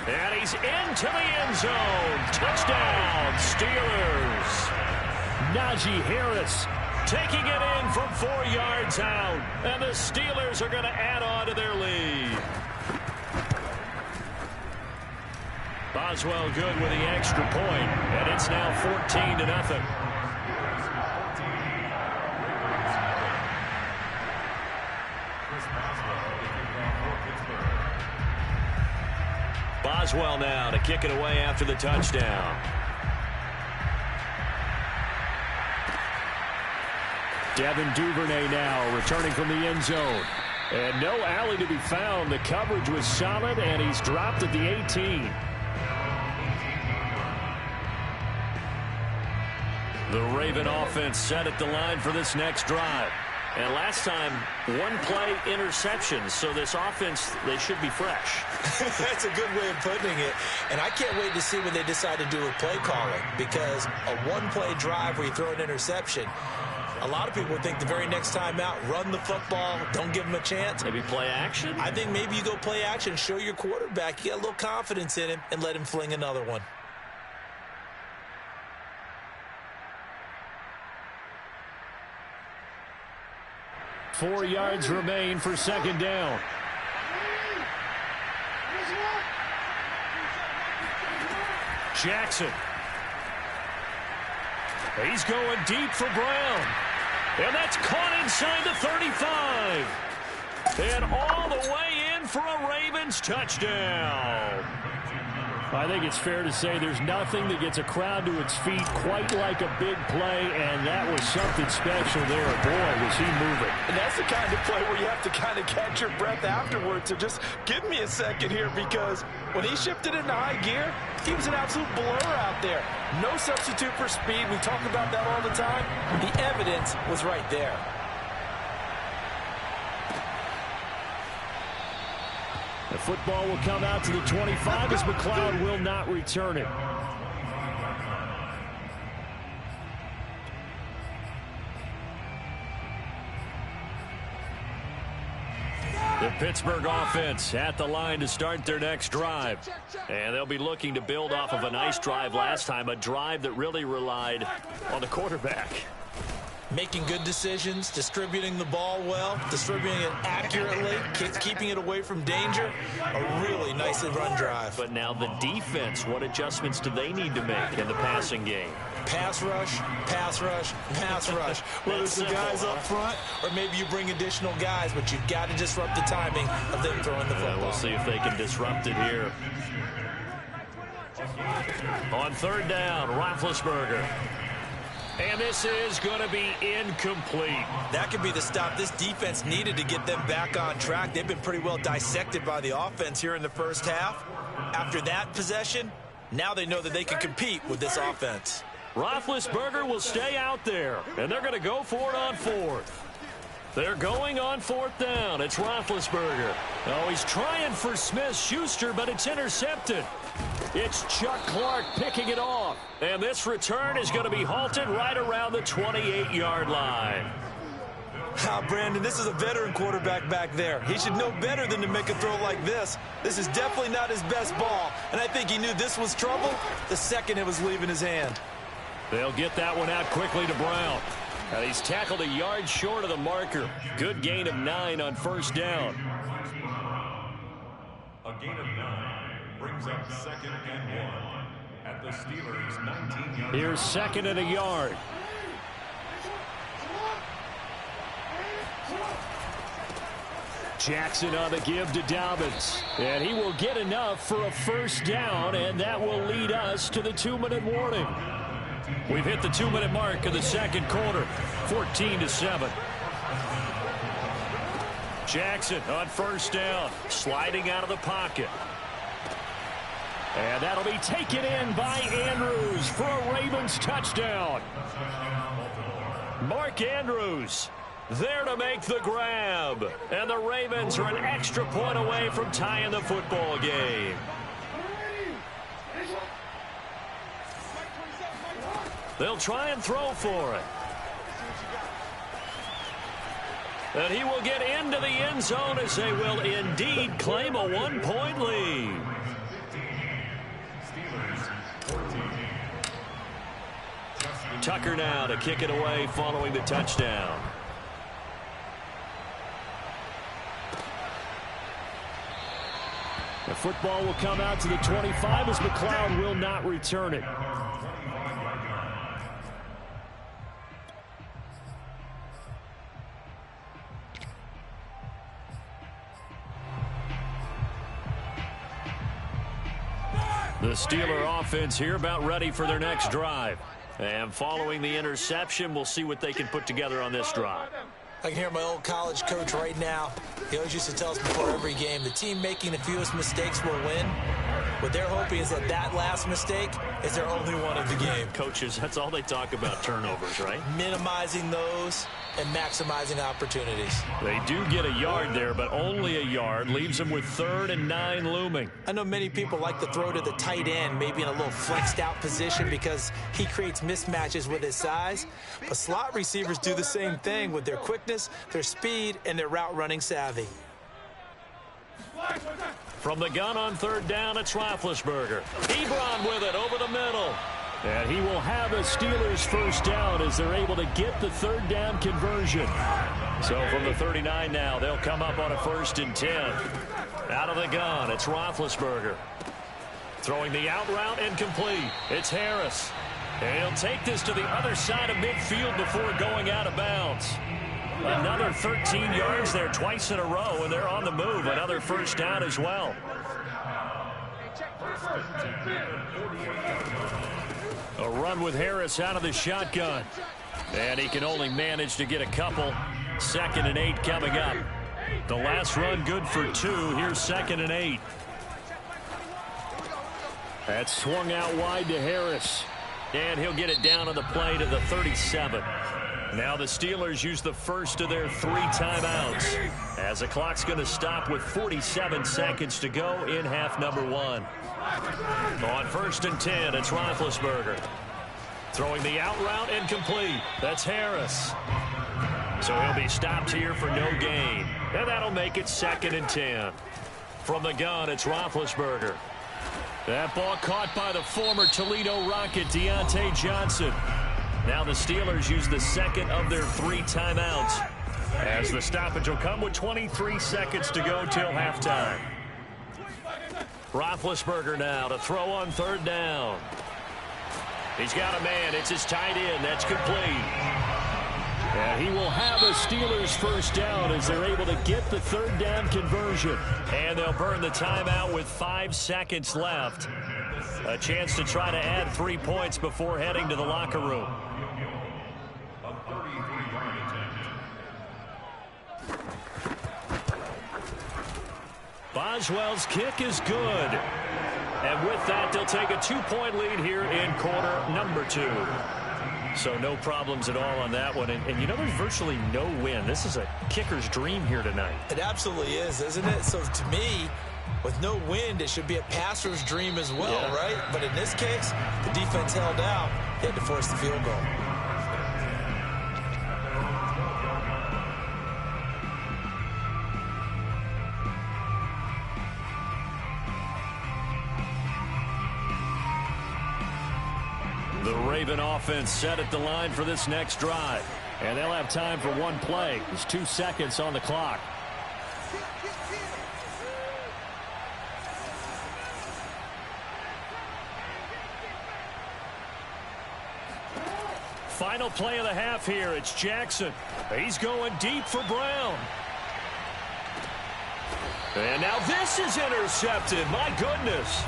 And he's into the end zone. Touchdown, Steelers. Najee Harris taking it in from 4 yards out. And the Steelers are going to add on to their lead. Boswell good with the extra point, and it's now 14-0. Boswell now to kick it away after the touchdown. Devin Duvernay now returning from the end zone. And no alley to be found. The coverage was solid, and he's dropped at the 18. The Raven offense set at the line for this next drive. And last time, one play interception. So this offense, they should be fresh. That's a good way of putting it. And I can't wait to see what they decide to do with play calling. Because a one-play drive where you throw an interception, a lot of people think the very next time out, run the football, don't give them a chance. Maybe play action? I think maybe you go play action, show your quarterback, you get a little confidence in him, and let him fling another one. Four yards remain for second down. Jackson. He's going deep for Brown. And that's caught inside the 35. And all the way in for a Ravens touchdown. I think it's fair to say there's nothing that gets a crowd to its feet quite like a big play, and that was something special there. Boy, was he moving. And that's the kind of play where you have to kind of catch your breath afterwards. So just give me a second here, because when he shifted into high gear, he was an absolute blur out there. No substitute for speed. We talk about that all the time. The evidence was right there. The football will come out to the 25 as McLeod will not return it. The Pittsburgh offense at the line to start their next drive. And they'll be looking to build off of a nice drive last time, a drive that really relied on the quarterback. Making good decisions, distributing the ball well, distributing it accurately, keeping it away from danger. A really nicely run drive. But now the defense, what adjustments do they need to make in the passing game? Pass rush, pass rush, pass rush. Whether it's the guys up front or maybe you bring additional guys, but you've got to disrupt the timing of them throwing the football. We'll see if they can disrupt it here. On third down, Roethlisberger. And this is going to be incomplete. That could be the stop this defense needed to get them back on track. They've been pretty well dissected by the offense here in the first half. After that possession, now they know that they can compete with this offense. Roethlisberger will stay out there, and they're going to go for it on fourth. They're going on fourth down. It's Roethlisberger. Oh, he's trying for Smith-Schuster, but it's intercepted. It's Chuck Clark picking it off. And this return is going to be halted right around the 28-yard line. Brandon, this is a veteran quarterback back there. He should know better than to make a throw like this. This is definitely not his best ball. And I think he knew this was trouble the second it was leaving his hand. They'll get that one out quickly to Brown. And he's tackled a yard short of the marker. Good gain of 9 on first down. A gain of 9 brings up second and 1 at the Steelers' 19-yard. Here's second and a yard. Jackson on the give to Dobbins. And he will get enough for a first down, and that will lead us to the 2-minute warning. We've hit the 2-minute mark of the second quarter, 14-7. Jackson on first down, sliding out of the pocket. And that'll be taken in by Andrews for a Ravens touchdown. Mark Andrews there to make the grab. And the Ravens are an extra point away from tying the football game. They'll try and throw for it. And he will get into the end zone as they will indeed claim a 1-point lead. Tucker now to kick it away following the touchdown. The football will come out to the 25 as McLeod will not return it. The Steeler offense here about ready for their next drive. And following the interception, we'll see what they can put together on this drive. I can hear my old college coach right now. He always used to tell us before every game, the team making the fewest mistakes will win. What they're hoping is that that last mistake is their only one of the game. Coaches, that's all they talk about, turnovers, right? Minimizing those and maximizing opportunities. They do get a yard there, but only a yard. Leaves them with 3rd and 9 looming. I know many people like to throw to the tight end, maybe in a little flexed out position because he creates mismatches with his size. But slot receivers do the same thing with their quickness, their speed, and their route running savvy. From the gun on 3rd down, it's Roethlisberger. Ebron with it over the middle. And he will have a Steelers first down as they're able to get the 3rd down conversion. So from the 39 now, they'll come up on a 1st and 10. Out of the gun, it's Roethlisberger. Throwing the out route incomplete. It's Harris. And he'll take this to the other side of midfield before going out of bounds. Another 13 yards there twice in a row, and they're on the move. Another first down as well. A run with Harris out of the shotgun. And he can only manage to get a couple. 2nd and 8 coming up. The last run good for 2. Here's 2nd and 8. That's swung out wide to Harris. And he'll get it down on the play to the 37. Now the Steelers use the first of their 3 timeouts as the clock's going to stop with 47 seconds to go in half number 1. On 1st and 10, it's Roethlisberger. Throwing the out route incomplete. That's Harris. So he'll be stopped here for no gain. And that'll make it 2nd and 10. From the gun, it's Roethlisberger. That ball caught by the former Toledo Rocket, Deontay Johnson. Now the Steelers use the 2nd of their 3 timeouts as the stoppage will come with 23 seconds to go till halftime. Roethlisberger now to throw on 3rd down. He's got a man. It's his tight end. That's complete. And he will have a Steelers first down as they're able to get the 3rd down conversion. And they'll burn the timeout with 5 seconds left. A chance to try to add 3 points before heading to the locker room. Boswell's kick is good. And with that, they'll take a 2-point lead here in quarter number 2. So no problems at all on that one. And you know, there's virtually no wind. This is a kicker's dream here tonight. It absolutely is, isn't it? So to me, with no wind, it should be a passer's dream as well, yeah. Right? But in this case, the defense held out. They had to force the field goal. The Raven offense set at the line for this next drive. And they'll have time for 1 play. There's 2 seconds on the clock. Final play of the half here. It's Jackson. He's going deep for Brown. And now this is intercepted. My goodness.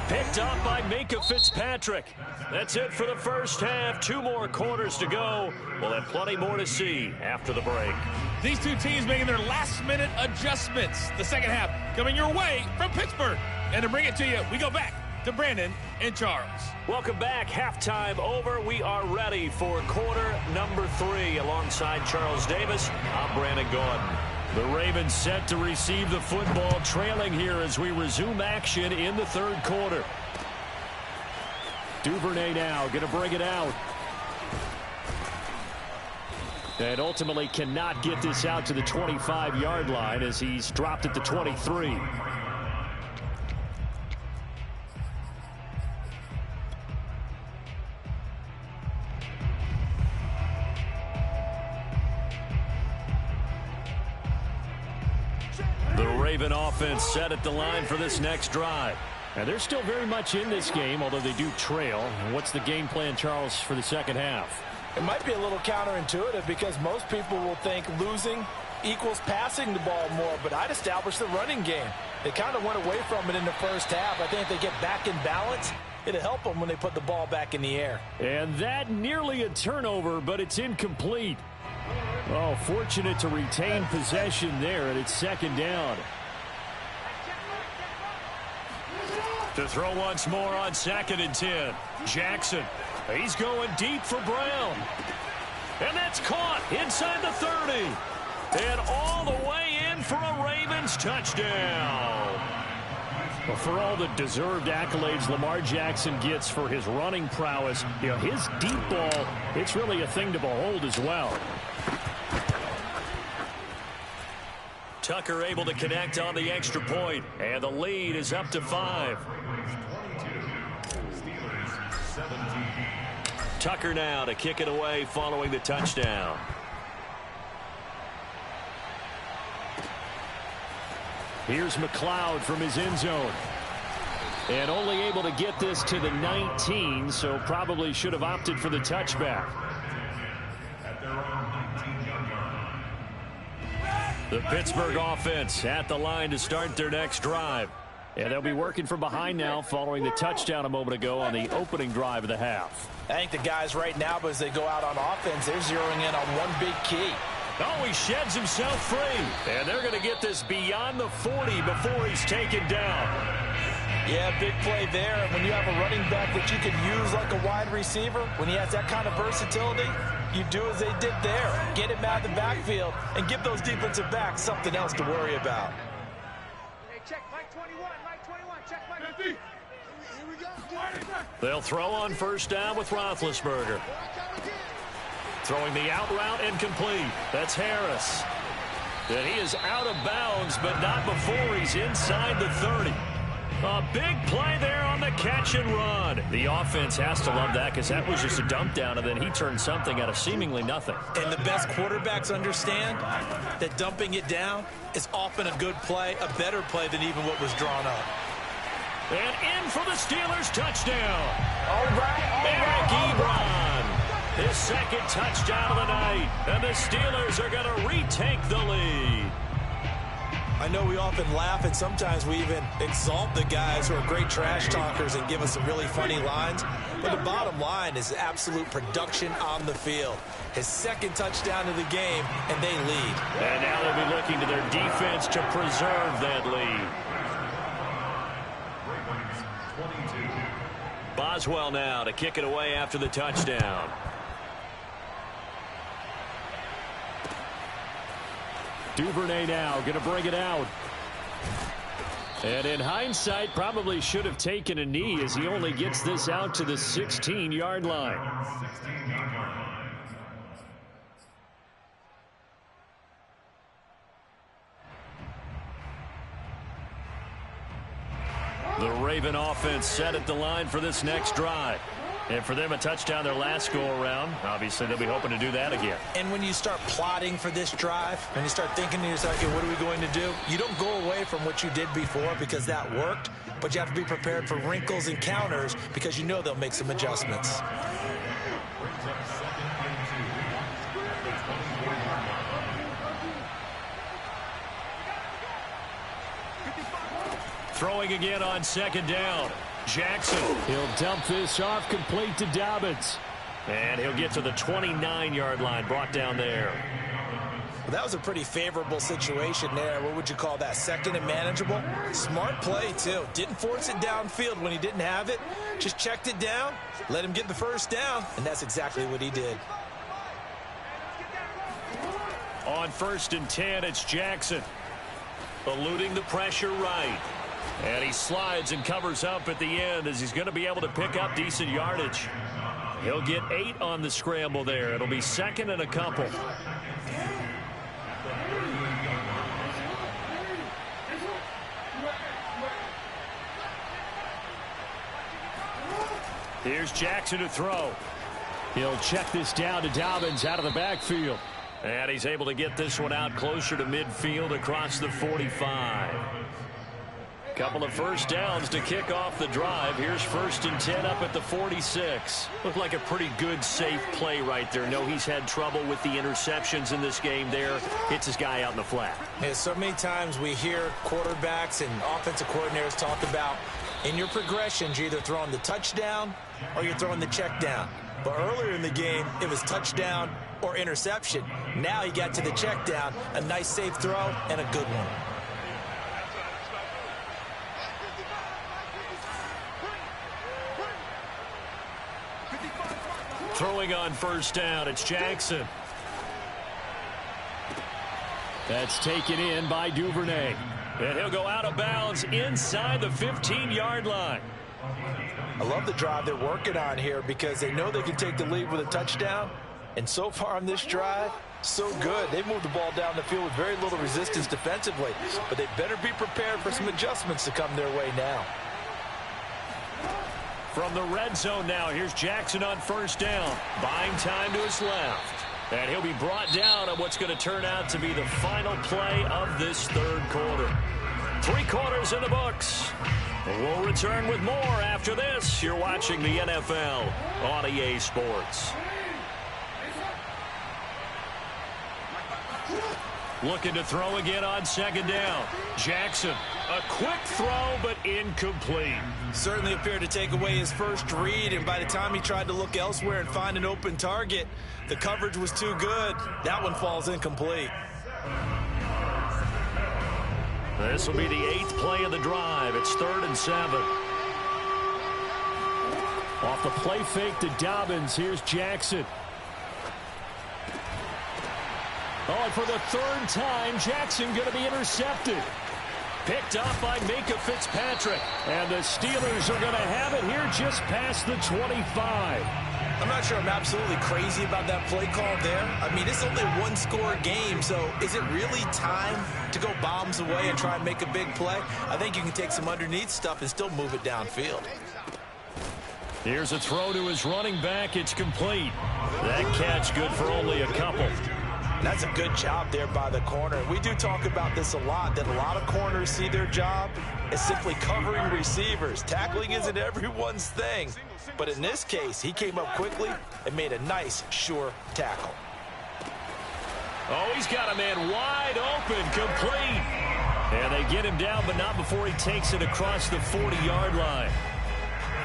Picked up by Minkah Fitzpatrick. That's it for the first half. 2 more quarters to go. We'll have plenty more to see after the break. These 2 teams making their last-minute adjustments. The second half coming your way from Pittsburgh. And to bring it to you, we go back to Brandon and Charles. Welcome back. Halftime over. We are ready for quarter number 3. Alongside Charles Davis, I'm Brandon Gordon. The Ravens set to receive the football, trailing here as we resume action in the 3rd quarter. Duvernay now going to bring it out. And ultimately cannot get this out to the 25-yard line as he's dropped at the 23. Raven offense set at the line for this next drive. And they're still very much in this game, although they do trail. What's the game plan, Charles, for the second half? It might be a little counterintuitive because most people will think losing equals passing the ball more, but I'd establish the running game. They kind of went away from it in the first half. I think if they get back in balance, it'll help them when they put the ball back in the air. And that nearly a turnover, but it's incomplete. Oh, fortunate to retain possession there, and it's second down. To throw once more on 2nd and 10. Jackson. He's going deep for Brown. And that's caught inside the 30. And all the way in for a Ravens touchdown. Well, for all the deserved accolades Lamar Jackson gets for his running prowess, his deep ball, it's really a thing to behold as well. Tucker able to connect on the extra point, and the lead is up to 5. Tucker now to kick it away following the touchdown. Here's McLeod from his end zone. And only able to get this to the 19, so probably should have opted for the touchback. The Pittsburgh offense at the line to start their next drive. And they'll be working from behind now following the touchdown a moment ago on the opening drive of the half. I think the guys right now, as they go out on offense, they're zeroing in on one big key. Oh, he sheds himself free. And they're going to get this beyond the 40 before he's taken down. Yeah, big play there. And when you have a running back that you can use like a wide receiver, when he has that kind of versatility, you do as they did there. Get him out of the backfield and give those defensive backs something else to worry about. Hey, check Mike 21, Mike 21, check Mike 50. Here we go. They'll throw on first down with Roethlisberger. Throwing the out route incomplete. That's Harris. And he is out of bounds, but not before he's inside the 30. A big play there on the catch and run. The offense has to love that because that was just a dump down, and then he turned something out of seemingly nothing. And the best quarterbacks understand that dumping it down is often a good play, a better play than even what was drawn up. And in for the Steelers touchdown. All right. Eric Ebron, his second touchdown of the night. And the Steelers are going to retake the lead. I know we often laugh, and sometimes we even exalt the guys who are great trash talkers and give us some really funny lines. But the bottom line is absolute production on the field. His second touchdown of the game, and they lead. And now they'll be looking to their defense to preserve that lead. Boswell now to kick it away after the touchdown. Duvernay now going to bring it out. And in hindsight, probably should have taken a knee as he only gets this out to the 16-yard line. The Raven offense set at the line for this next drive. And for them, a touchdown their last go-around. Obviously, they'll be hoping to do that again. And when you start plotting for this drive, when you start thinking to yourself, okay, what are we going to do? You don't go away from what you did before because that worked, but you have to be prepared for wrinkles and counters because you know they'll make some adjustments. Throwing again on second down. Jackson. He'll dump this off complete to Dobbins. And he'll get to the 29-yard line, brought down there. Well, that was a pretty favorable situation there. What would you call that? Second and manageable? Smart play, too. Didn't force it downfield when he didn't have it. Just checked it down, let him get the first down, and that's exactly what he did. On 1st and 10, it's Jackson. Eluding the pressure right. And he slides and covers up at the end as he's going to be able to pick up decent yardage. He'll get 8 on the scramble there. It'll be second and a couple. Here's Jackson to throw. He'll check this down to Dobbins out of the backfield. And he's able to get this one out closer to midfield across the 45. Couple of first downs to kick off the drive. Here's 1st and 10 up at the 46. Looked like a pretty good, safe play right there. No, he's had trouble with the interceptions in this game there. Hits his guy out in the flat. Yeah, so many times we hear quarterbacks and offensive coordinators talk about in your progressions, you're either throwing the touchdown or you're throwing the check down. But earlier in the game, it was touchdown or interception. Now he got to the check down, a nice safe throw, and a good one. Throwing on 1st down, it's Jackson. That's taken in by Duvernay. And he'll go out of bounds inside the 15-yard line. I love the drive they're working on here because they know they can take the lead with a touchdown. And so far on this drive, so good. They moved the ball down the field with very little resistance defensively. But they better be prepared for some adjustments to come their way now. From the red zone now, here's Jackson on 1st down. Buying time to his left. And he'll be brought down on what's going to turn out to be the final play of this 3rd quarter. 3 quarters in the books. We'll return with more after this. You're watching the NFL on EA Sports. Looking to throw again on 2nd down. Jackson, a quick throw, but incomplete. Certainly appeared to take away his first read, and by the time he tried to look elsewhere and find an open target, the coverage was too good. That one falls incomplete. This will be the 8th play of the drive. It's 3rd and 7. Off the play fake to Dobbins, here's Jackson. Oh, and for the 3rd time, Jackson going to be intercepted. Picked up by Minkah Fitzpatrick. And the Steelers are going to have it here just past the 25. I'm not sure I'm absolutely crazy about that play call there. I mean, it's only a 1-score game, so is it really time to go bombs away and try and make a big play? I think you can take some underneath stuff and still move it downfield. Here's a throw to his running back. It's complete. That catch good for only a couple. That's a good job there by the corner. We do talk about this a lot, that a lot of corners see their job as simply covering receivers. Tackling isn't everyone's thing. But in this case, he came up quickly and made a nice, sure tackle. Oh, he's got a man wide open, complete. And they get him down, but not before he takes it across the 40-yard line.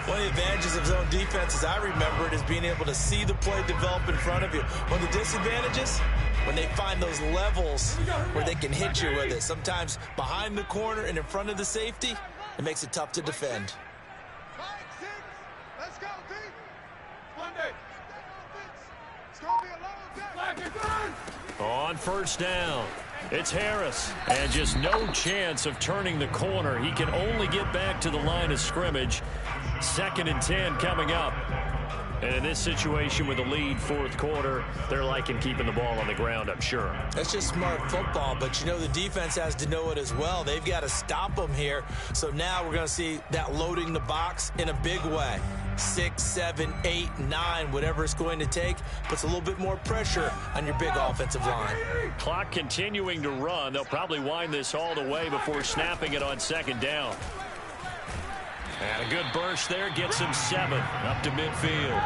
One of the advantages of zone defense, as I remember it, is being able to see the play develop in front of you. One of the disadvantages, when they find those levels where they can hit you with it. Sometimes behind the corner and in front of the safety, it makes it tough to defend. 5, 6, let's go, D. Monday. It's going to be a long day. On 1st down, it's Harris. And just no chance of turning the corner. He can only get back to the line of scrimmage. 2nd and 10 coming up. And in this situation with a lead 4th quarter, they're liking keeping the ball on the ground, I'm sure. That's just smart football, but you know the defense has to know it as well. They've got to stop them here. So now we're going to see that loading the box in a big way. 6, 7, 8, 9, whatever it's going to take, puts a little bit more pressure on your big offensive line. Clock continuing to run. They'll probably wind this all the way before snapping it on 2nd down. And a good burst there gets him 7 up to midfield.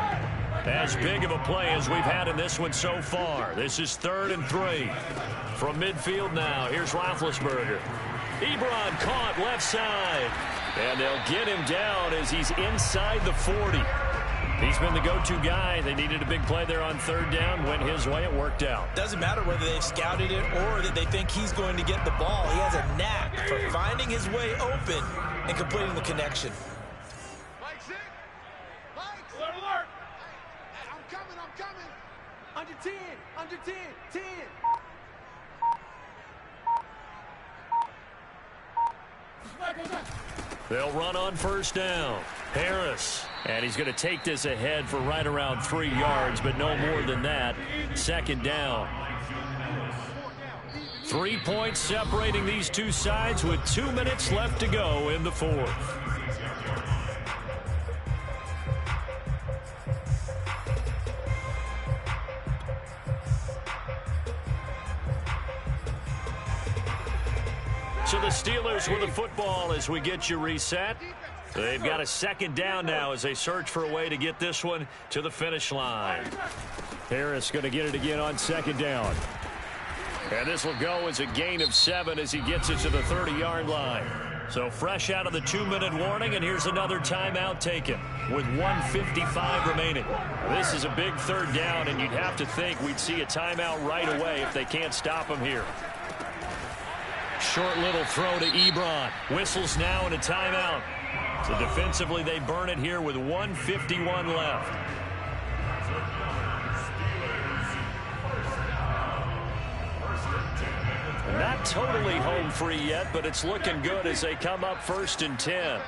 As big of a play as we've had in this one so far. This is 3rd and 3. From midfield now, here's Roethlisberger. Ebron caught left side. And they'll get him down as he's inside the 40. He's been the go-to guy. They needed a big play there on 3rd down. Went his way. It worked out. Doesn't matter whether they've scouted it or that they think he's going to get the ball. He has a knack for finding his way open and completing the connection. Mike, sit. Mike. Alert, alert. I'm coming. Under 10, under 10, 10. They'll run on 1st down. Harris. And he's going to take this ahead for right around 3 yards, but no more than that. 2nd down. 3 points separating these two sides with 2 minutes left to go in the 4th. So the Steelers with the football as we get you reset. They've got a second down now as they search for a way to get this one to the finish line. Harris going to get it again on second down. And this will go as a gain of 7 as he gets it to the 30-yard line. So fresh out of the 2-minute warning, and here's another timeout taken with 1:55 remaining. This is a big third down, and you'd have to think we'd see a timeout right away if they can't stop him here. Short little throw to Ebron. Whistles now and a timeout. So defensively, they burn it here with 1:51 left. Not totally home free yet, but it's looking good as they come up 1st and 10.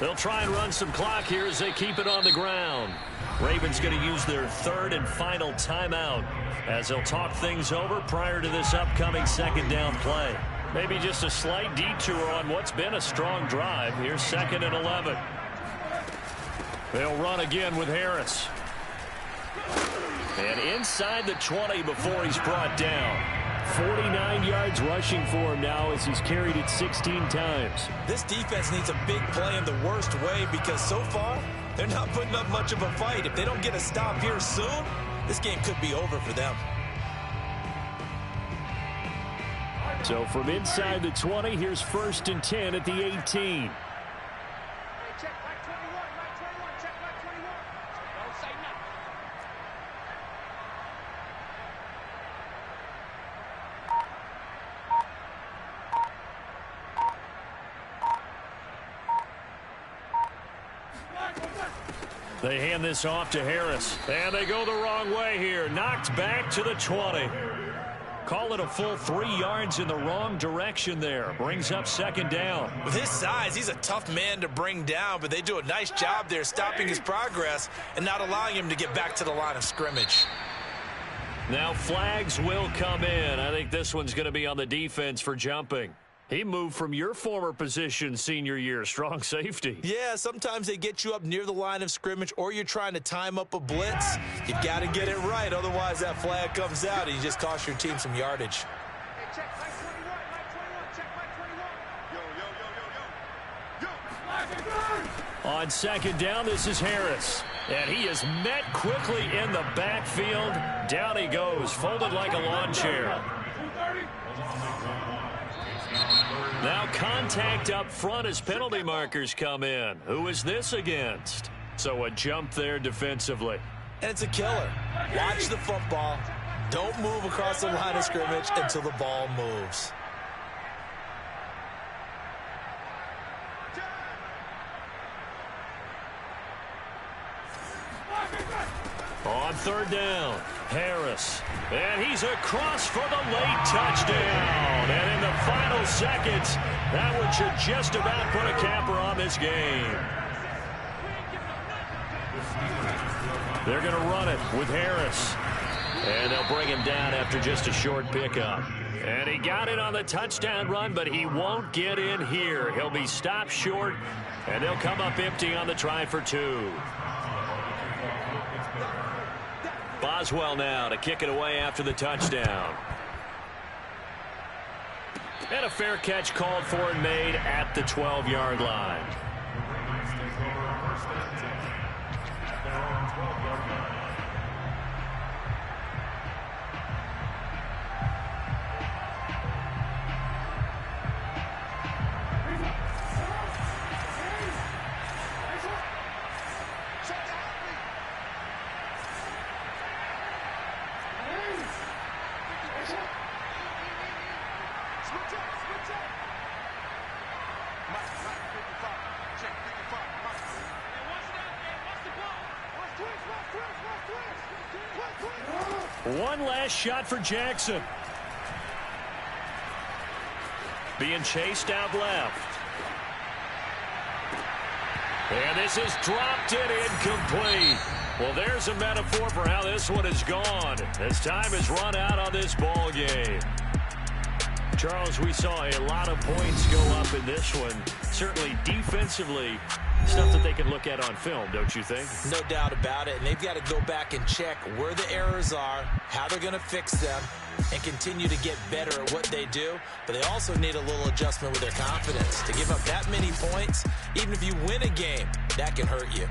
They'll try and run some clock here as they keep it on the ground. Ravens going to use their 3rd and final timeout as they'll talk things over prior to this upcoming second down play. Maybe just a slight detour on what's been a strong drive. Here's 2nd and 11. They'll run again with Harris. And inside the 20 before he's brought down. 49 yards rushing for him now as he's carried it 16 times. This defense needs a big play in the worst way because so far they're not putting up much of a fight. If they don't get a stop here soon, this game could be over for them. So from inside the 20, here's 1st and 10 at the 18. Hey, check Mike 21, Mike 21, check Mike 21. Don't say nothing. They hand this off to Harris. And they go the wrong way here. Knocked back to the 20. Call it a full 3 yards in the wrong direction there. Brings up 2nd down. With his size, he's a tough man to bring down, but they do a nice job there stopping his progress and not allowing him to get back to the line of scrimmage. Now flags will come in. I think this one's going to be on the defense for jumping. He moved from your former position senior year, strong safety. Yeah, sometimes they get you up near the line of scrimmage or you're trying to time up a blitz. You've got to get it right, otherwise that flag comes out and you just cost your team some yardage. Hey, check Mike 21, Mike 21, check Mike 21. On 2nd down, this is Harris. And he is met quickly in the backfield. Down he goes, folded like a lawn chair. Now contact up front as penalty markers come in. Who is this against? So a jump there defensively. And it's a killer. Watch the football. Don't move across the line of scrimmage until the ball moves. On 3rd down, Harris. And he's across for the late touchdown. And in the final seconds, that one should just about put a capper on this game. They're going to run it with Harris. And they'll bring him down after just a short pickup. And he got it on the touchdown run, but he won't get in here. He'll be stopped short, and they'll come up empty on the try for 2. Boswell now to kick it away after the touchdown. And a fair catch called for and made at the 12-yard line. One last shot for Jackson. Being chased out left. And this is dropped it incomplete. Well, there's a metaphor for how this one is gone as time has run out on this ball game. Charles, we saw a lot of points go up in this one. Certainly defensively, Stuff that they can look at on film, don't you think? No doubt about it. And they've got to go back and check where the errors are, how they're going to fix them, and continue to get better at what they do. But they also need a little adjustment with their confidence. To give up that many points, even if you win a game, that can hurt you.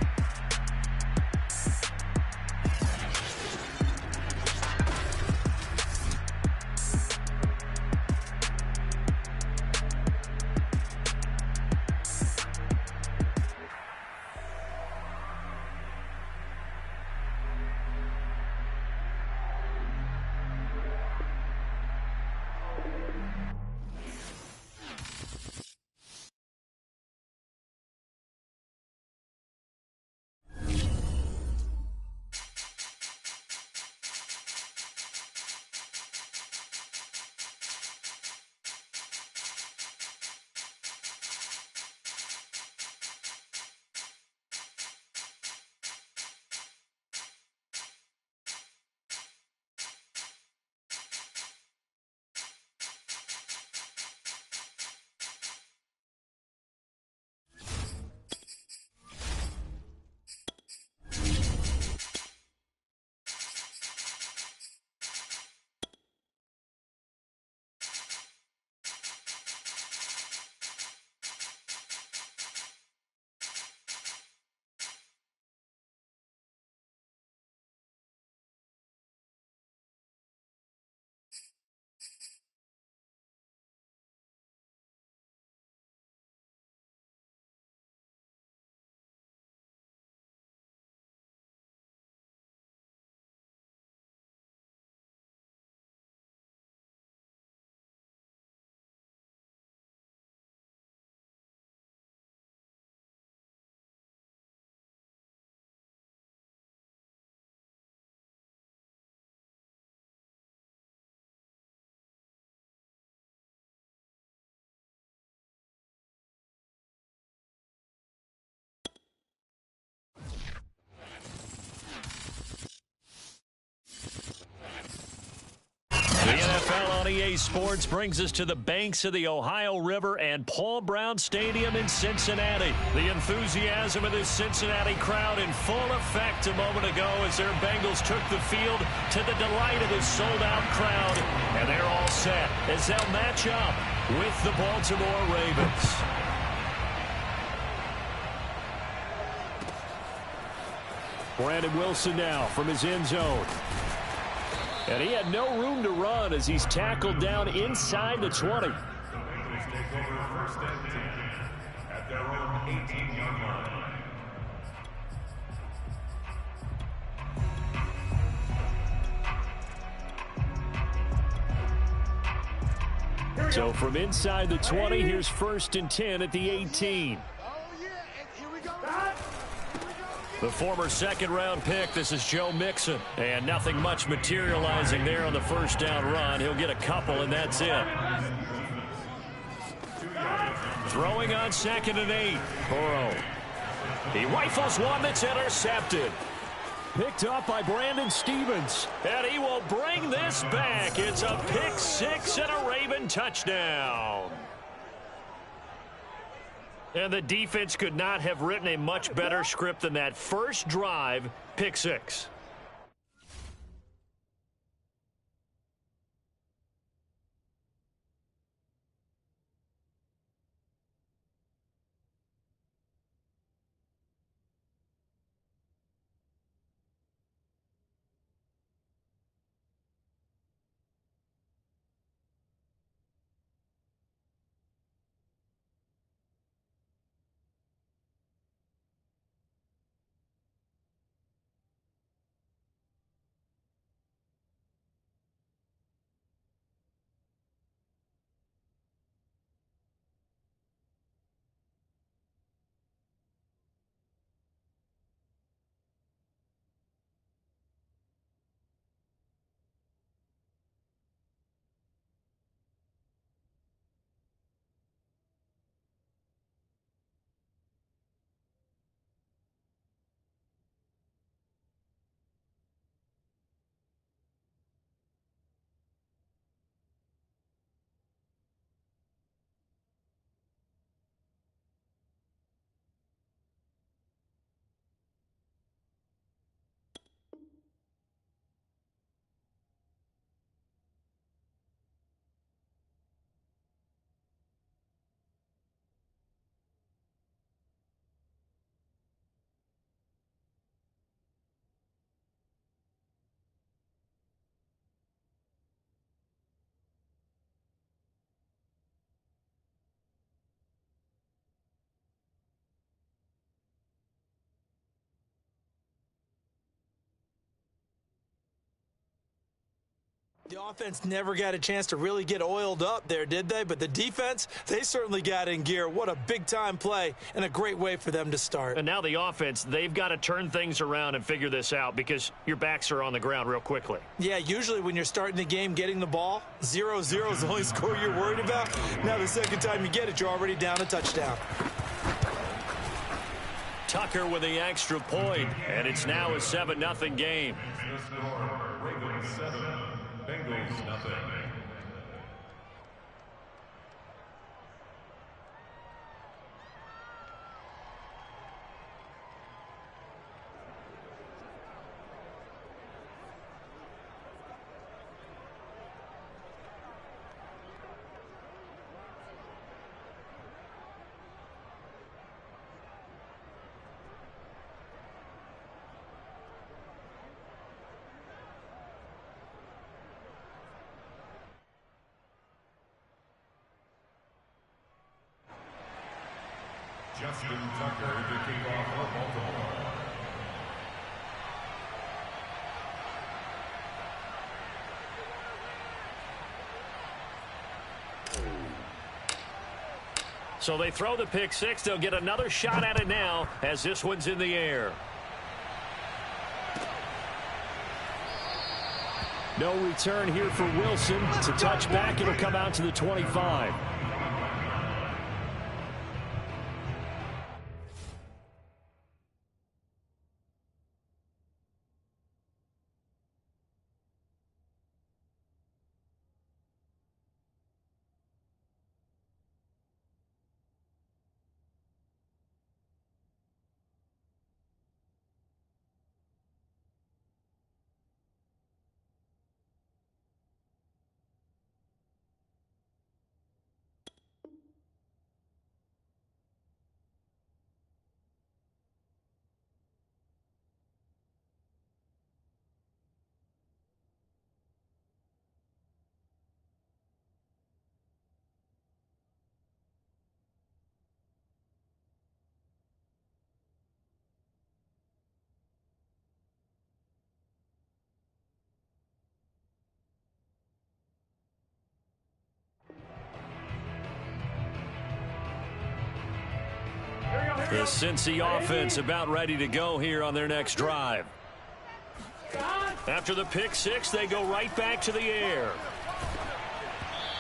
The NFL on EA Sports brings us to the banks of the Ohio River and Paul Brown Stadium in Cincinnati. The enthusiasm of this Cincinnati crowd in full effect a moment ago as their Bengals took the field to the delight of this sold-out crowd. And they're all set as they'll match up with the Baltimore Ravens. Brandon Wilson now from his end zone. And he had no room to run as he's tackled down inside the 20. The Bengals take over 1st and 10 at their own 18-yard line. So from inside the 20, here's 1st and 10 at the 18. The former second-round pick, this is Joe Mixon. And nothing much materializing there on the first down run. He'll get a couple, and that's it. Throwing on 2nd and 8. Burrow. He rifles one that's intercepted. Picked up by Brandon Stephens. And he will bring this back. It's a pick six and a Raven touchdown. And the defense could not have written a much better script than that first drive, pick six. The offense never got a chance to really get oiled up there, did they? But the defense, they certainly got in gear. What a big-time play and a great way for them to start. And now the offense, they've got to turn things around and figure this out because your backs are on the ground real quickly. Yeah, usually when you're starting the game getting the ball, 0-0 is the only score you're worried about. Now the second time you get it, you're already down a touchdown. Tucker with the extra point, and it's now a 7-0 game. The score, Ravens 7, Bengals nothing. Justin Tucker to kick off for Baltimore. So they throw the pick six. They'll get another shot at it now as this one's in the air. No return here for Wilson. It's a touchback. It'll come out to the 25. The Cincy offense about ready to go here on their next drive. After the pick six, they go right back to the air.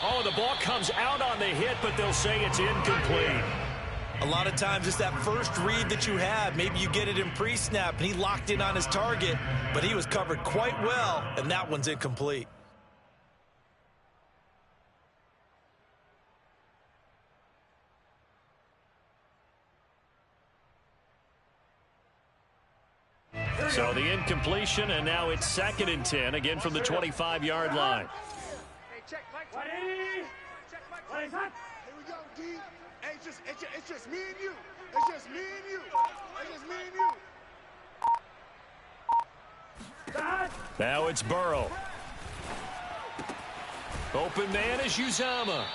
Oh, the ball comes out on the hit, but they'll say it's incomplete. A lot of times it's that first read that you have. Maybe you get it in pre-snap, and he locked in on his target, but he was covered quite well, and that one's incomplete. So the incompletion, and now it's 2nd and 10, again from the 25-yard line. Hey, check Mike 20. Check Mike 20. Here we go, D. Hey, it's just me and you. It's just me and you. It's just me and you. Now it's Burrow. Open man is Uzomah.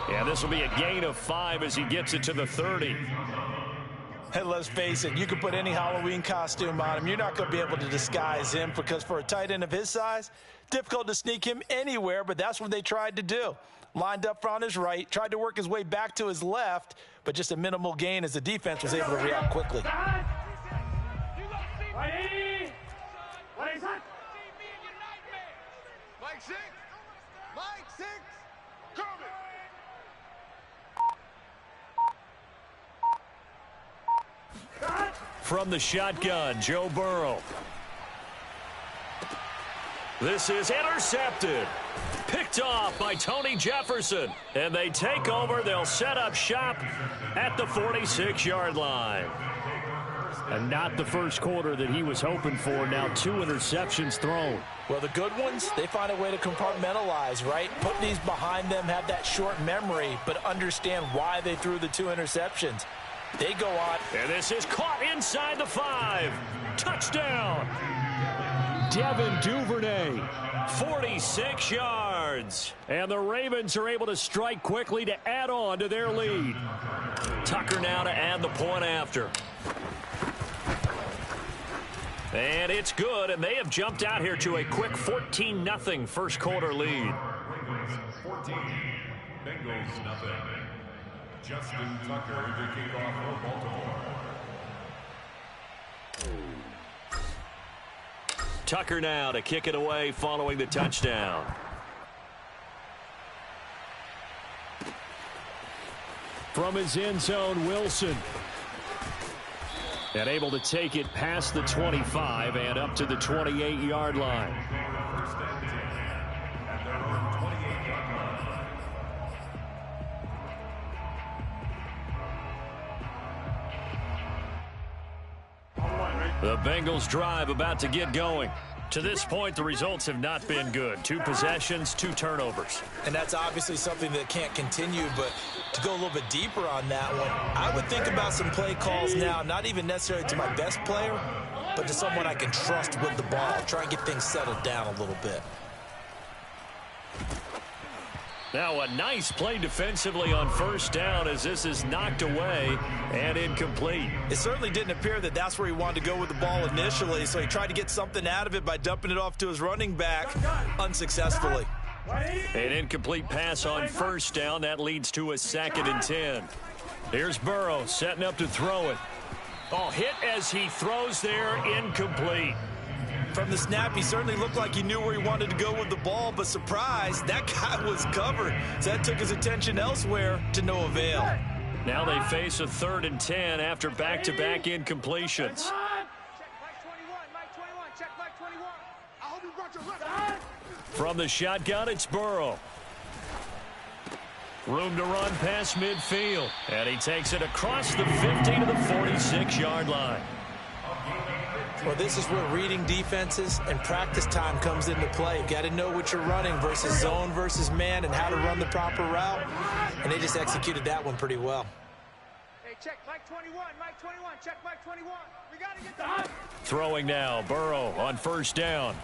Yeah, this will be a gain of 5 as he gets it to the 30. And let's face it, you can put any Halloween costume on him. You're not going to be able to disguise him because for a tight end of his size, difficult to sneak him anywhere, but that's what they tried to do. Lined up on his right, tried to work his way back to his left, but just a minimal gain as the defense was able to react quickly. Mike 6. Mike 6. Coming. From the shotgun, Joe Burrow. This is intercepted. Picked off by Tony Jefferson. And they take over. They'll set up shop at the 46-yard line. And not the first quarter that he was hoping for. Now 2 interceptions thrown. Well, the good ones, they find a way to compartmentalize, right? Put these behind them, have that short memory, but understand why they threw the 2 interceptions. They go on. And this is caught inside the 5. Touchdown. Devin Duvernay, 46 yards. And the Ravens are able to strike quickly to add on to their lead. Tucker now to add the point after. And it's good, and they have jumped out here to a quick 14-0 first quarter lead. Ravens 14, Bengals nothing. Justin Tucker to kick off for Baltimore. Tucker now to kick it away following the touchdown. From his end zone, Wilson. And able to take it past the 25 and up to the 28-yard line. First and 10 at their own 28-yard line. The Bengals drive about to get going. To this point, the results have not been good. 2 possessions, 2 turnovers. And that's obviously something that can't continue, but to go a little bit deeper on that one, I would think about some play calls now, not even necessarily to my best player, but to someone I can trust with the ball. Try and get things settled down a little bit. Now a nice play defensively on first down as this is knocked away and incomplete. It certainly didn't appear that that's where he wanted to go with the ball initially, so he tried to get something out of it by dumping it off to his running back unsuccessfully. An incomplete pass on first down. That leads to a 2nd and 10. Here's Burrow setting up to throw it. Oh, hit as he throws there, incomplete. From the snap, he certainly looked like he knew where he wanted to go with the ball, but surprise, that guy was covered. So that took his attention elsewhere to no avail. Now they face a 3rd and 10 after back-to-back incompletions. Check Mike 21, Mike 21, check Mike 21. I hope you brought your left. From the shotgun, it's Burrow. Room to run past midfield. And he takes it across the 50 to the 46-yard line. Well, this is where reading defenses and practice time comes into play. You've got to know what you're running versus zone versus man and how to run the proper route. And they just executed that one pretty well. Hey, check Mike 21, Mike 21, check Mike 21. We got to get the... Throwing now, Burrow on first down.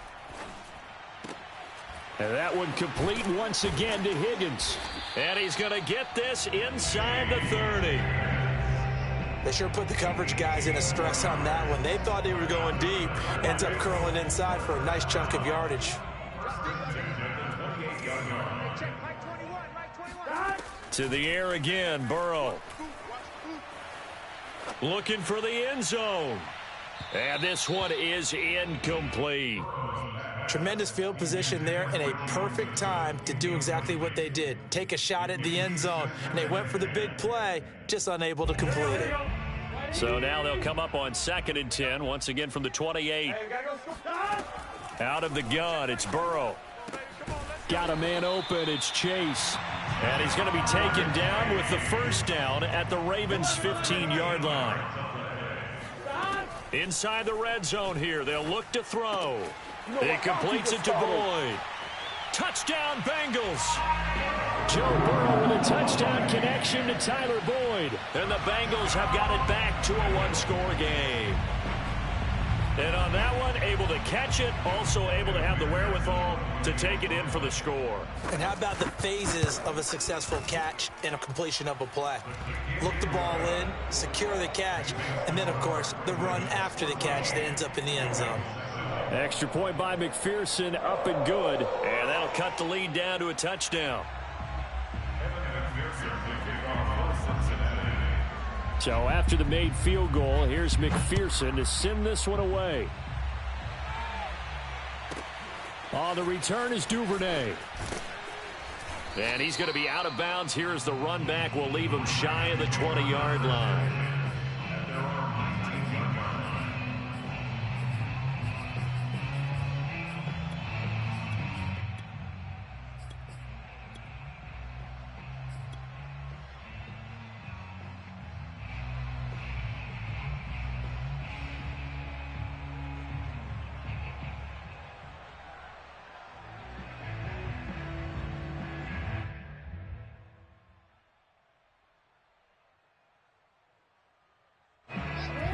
And that one complete once again to Higgins. And he's going to get this inside the 30. They sure put the coverage guys in a stress on that one. They thought they were going deep. Ends up curling inside for a nice chunk of yardage. Hey, check Mike 21, Mike 21. To the air again, Burrow. Looking for the end zone. And this one is incomplete. Tremendous field position there and a perfect time to do exactly what they did. Take a shot at the end zone. And they went for the big play, just unable to complete it. So now they'll come up on 2nd and 10, once again from the 28. Out of the gun, it's Burrow. Got a man open, it's Chase. And he's going to be taken down with the first down at the Ravens' 15-yard line. Inside the red zone here, they'll look to throw. He completes it to Boyd. Touchdown, Bengals. Joe Burrow with a touchdown connection to Tyler Boyd. And the Bengals have got it back to a one-score game. And on that one, able to catch it, also able to have the wherewithal to take it in for the score. And how about the phases of a successful catch and a completion of a play? Look the ball in, secure the catch, and then, of course, the run after the catch that ends up in the end zone. Extra point by McPherson, up and good. And that'll cut the lead down to a touchdown. So after the made field goal, here's McPherson to send this one away. On the return is Duvernay. And he's going to be out of bounds. Here as the run back will leave him shy of the 20-yard line.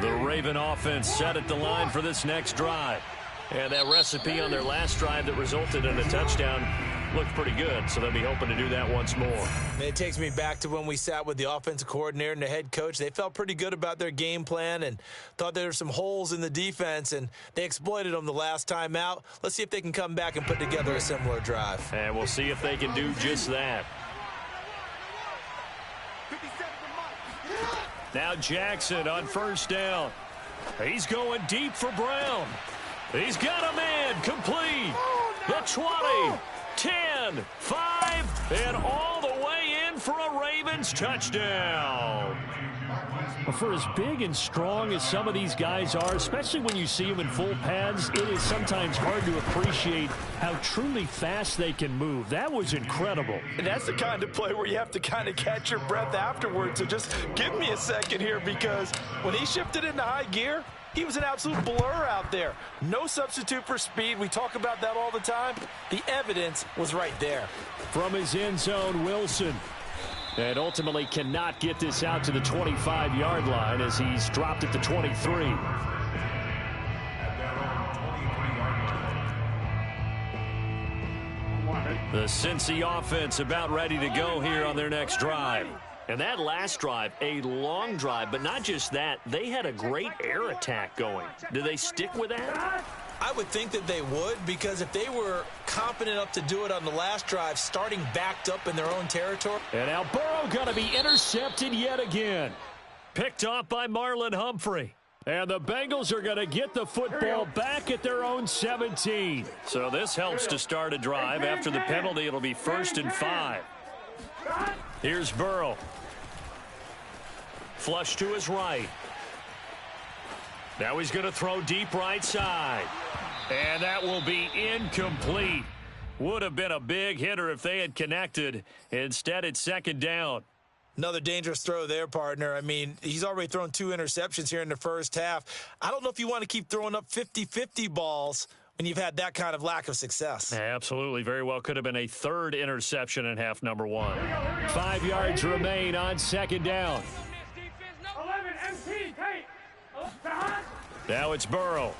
The Raven offense set at the line for this next drive. And that recipe on their last drive that resulted in a touchdown looked pretty good, so they'll be hoping to do that once more. It takes me back to when we sat with the offensive coordinator and the head coach. They felt pretty good about their game plan and thought there were some holes in the defense, and they exploited them the last time out. Let's see if they can come back and put together a similar drive. And we'll see if they can do just that. Now Jackson on first down. He's going deep for Brown. He's got a man complete. The 20, 10, 5, and all the way in for a Ravens touchdown. For as big and strong as some of these guys are, especially when you see them in full pads, it is sometimes hard to appreciate how truly fast they can move. That was incredible. And that's the kind of play where you have to kind of catch your breath afterwards. So just give me a second here, because when he shifted into high gear, he was an absolute blur out there. No substitute for speed. We talk about that all the time. The evidence was right there. From his end zone, Wilson. And ultimately cannot get this out to the 25-yard line as he's dropped at the 23. The Cincy offense about ready to go here on their next drive. And that last drive, a long drive, but not just that, they had a great air attack going. Do they stick with that? I would think that they would, because if they were confident enough to do it on the last drive, starting backed up in their own territory. And now Burrow going to be intercepted yet again. Picked off by Marlon Humphrey. And the Bengals are going to get the football back at their own 17. So this helps to start a drive. After the penalty, it'll be 1st and 5. Here's Burrow. Flush to his right. Now he's going to throw deep right side. And that will be incomplete. Would have been a big hitter if they had connected. Instead, it's 2nd down. Another dangerous throw there, partner. I mean, he's already thrown 2 interceptions here in the first half. I don't know if you want to keep throwing up 50-50 balls when you've had that kind of lack of success. Absolutely. Very well could have been a 3rd interception in half number 1. 5 yards remain on 2nd down. Now it's Burrow.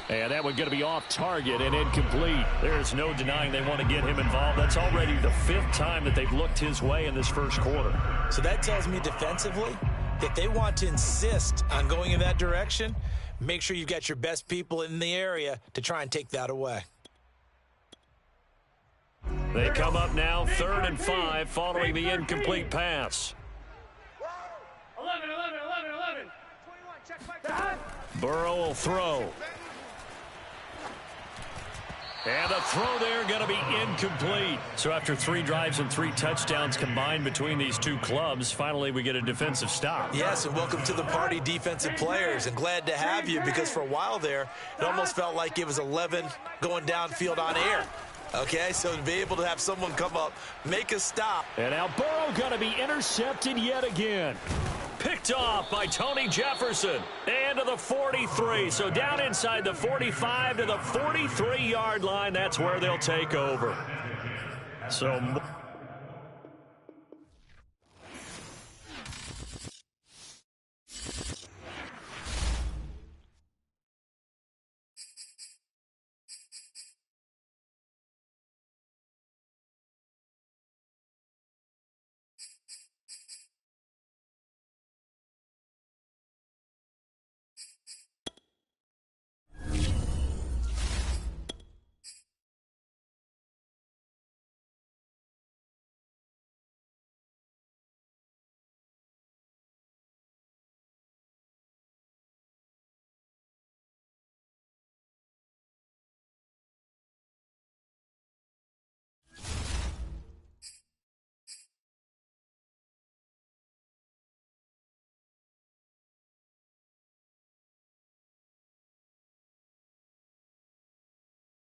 And that one going to be off target and incomplete. There's no denying they want to get him involved. That's already the 5th time that they've looked his way in this first quarter. So that tells me defensively, if they want to insist on going in that direction, make sure you've got your best people in the area to try and take that away. They come up now 3rd and 5 following the incomplete pass. 11. Burrow will throw. And the throw there going to be incomplete. So after 3 drives and 3 touchdowns combined between these two clubs, finally we get a defensive stop. Yes, and welcome to the party, defensive players. And glad to have you, because for a while there, it almost felt like it was 11 going downfield on air. Okay, so to be able to have someone come up, make a stop. And now Burrow going to be intercepted yet again. Picked off by Tony Jefferson. And to the 43. So down inside the 45 to the 43-yard line. That's where they'll take over. So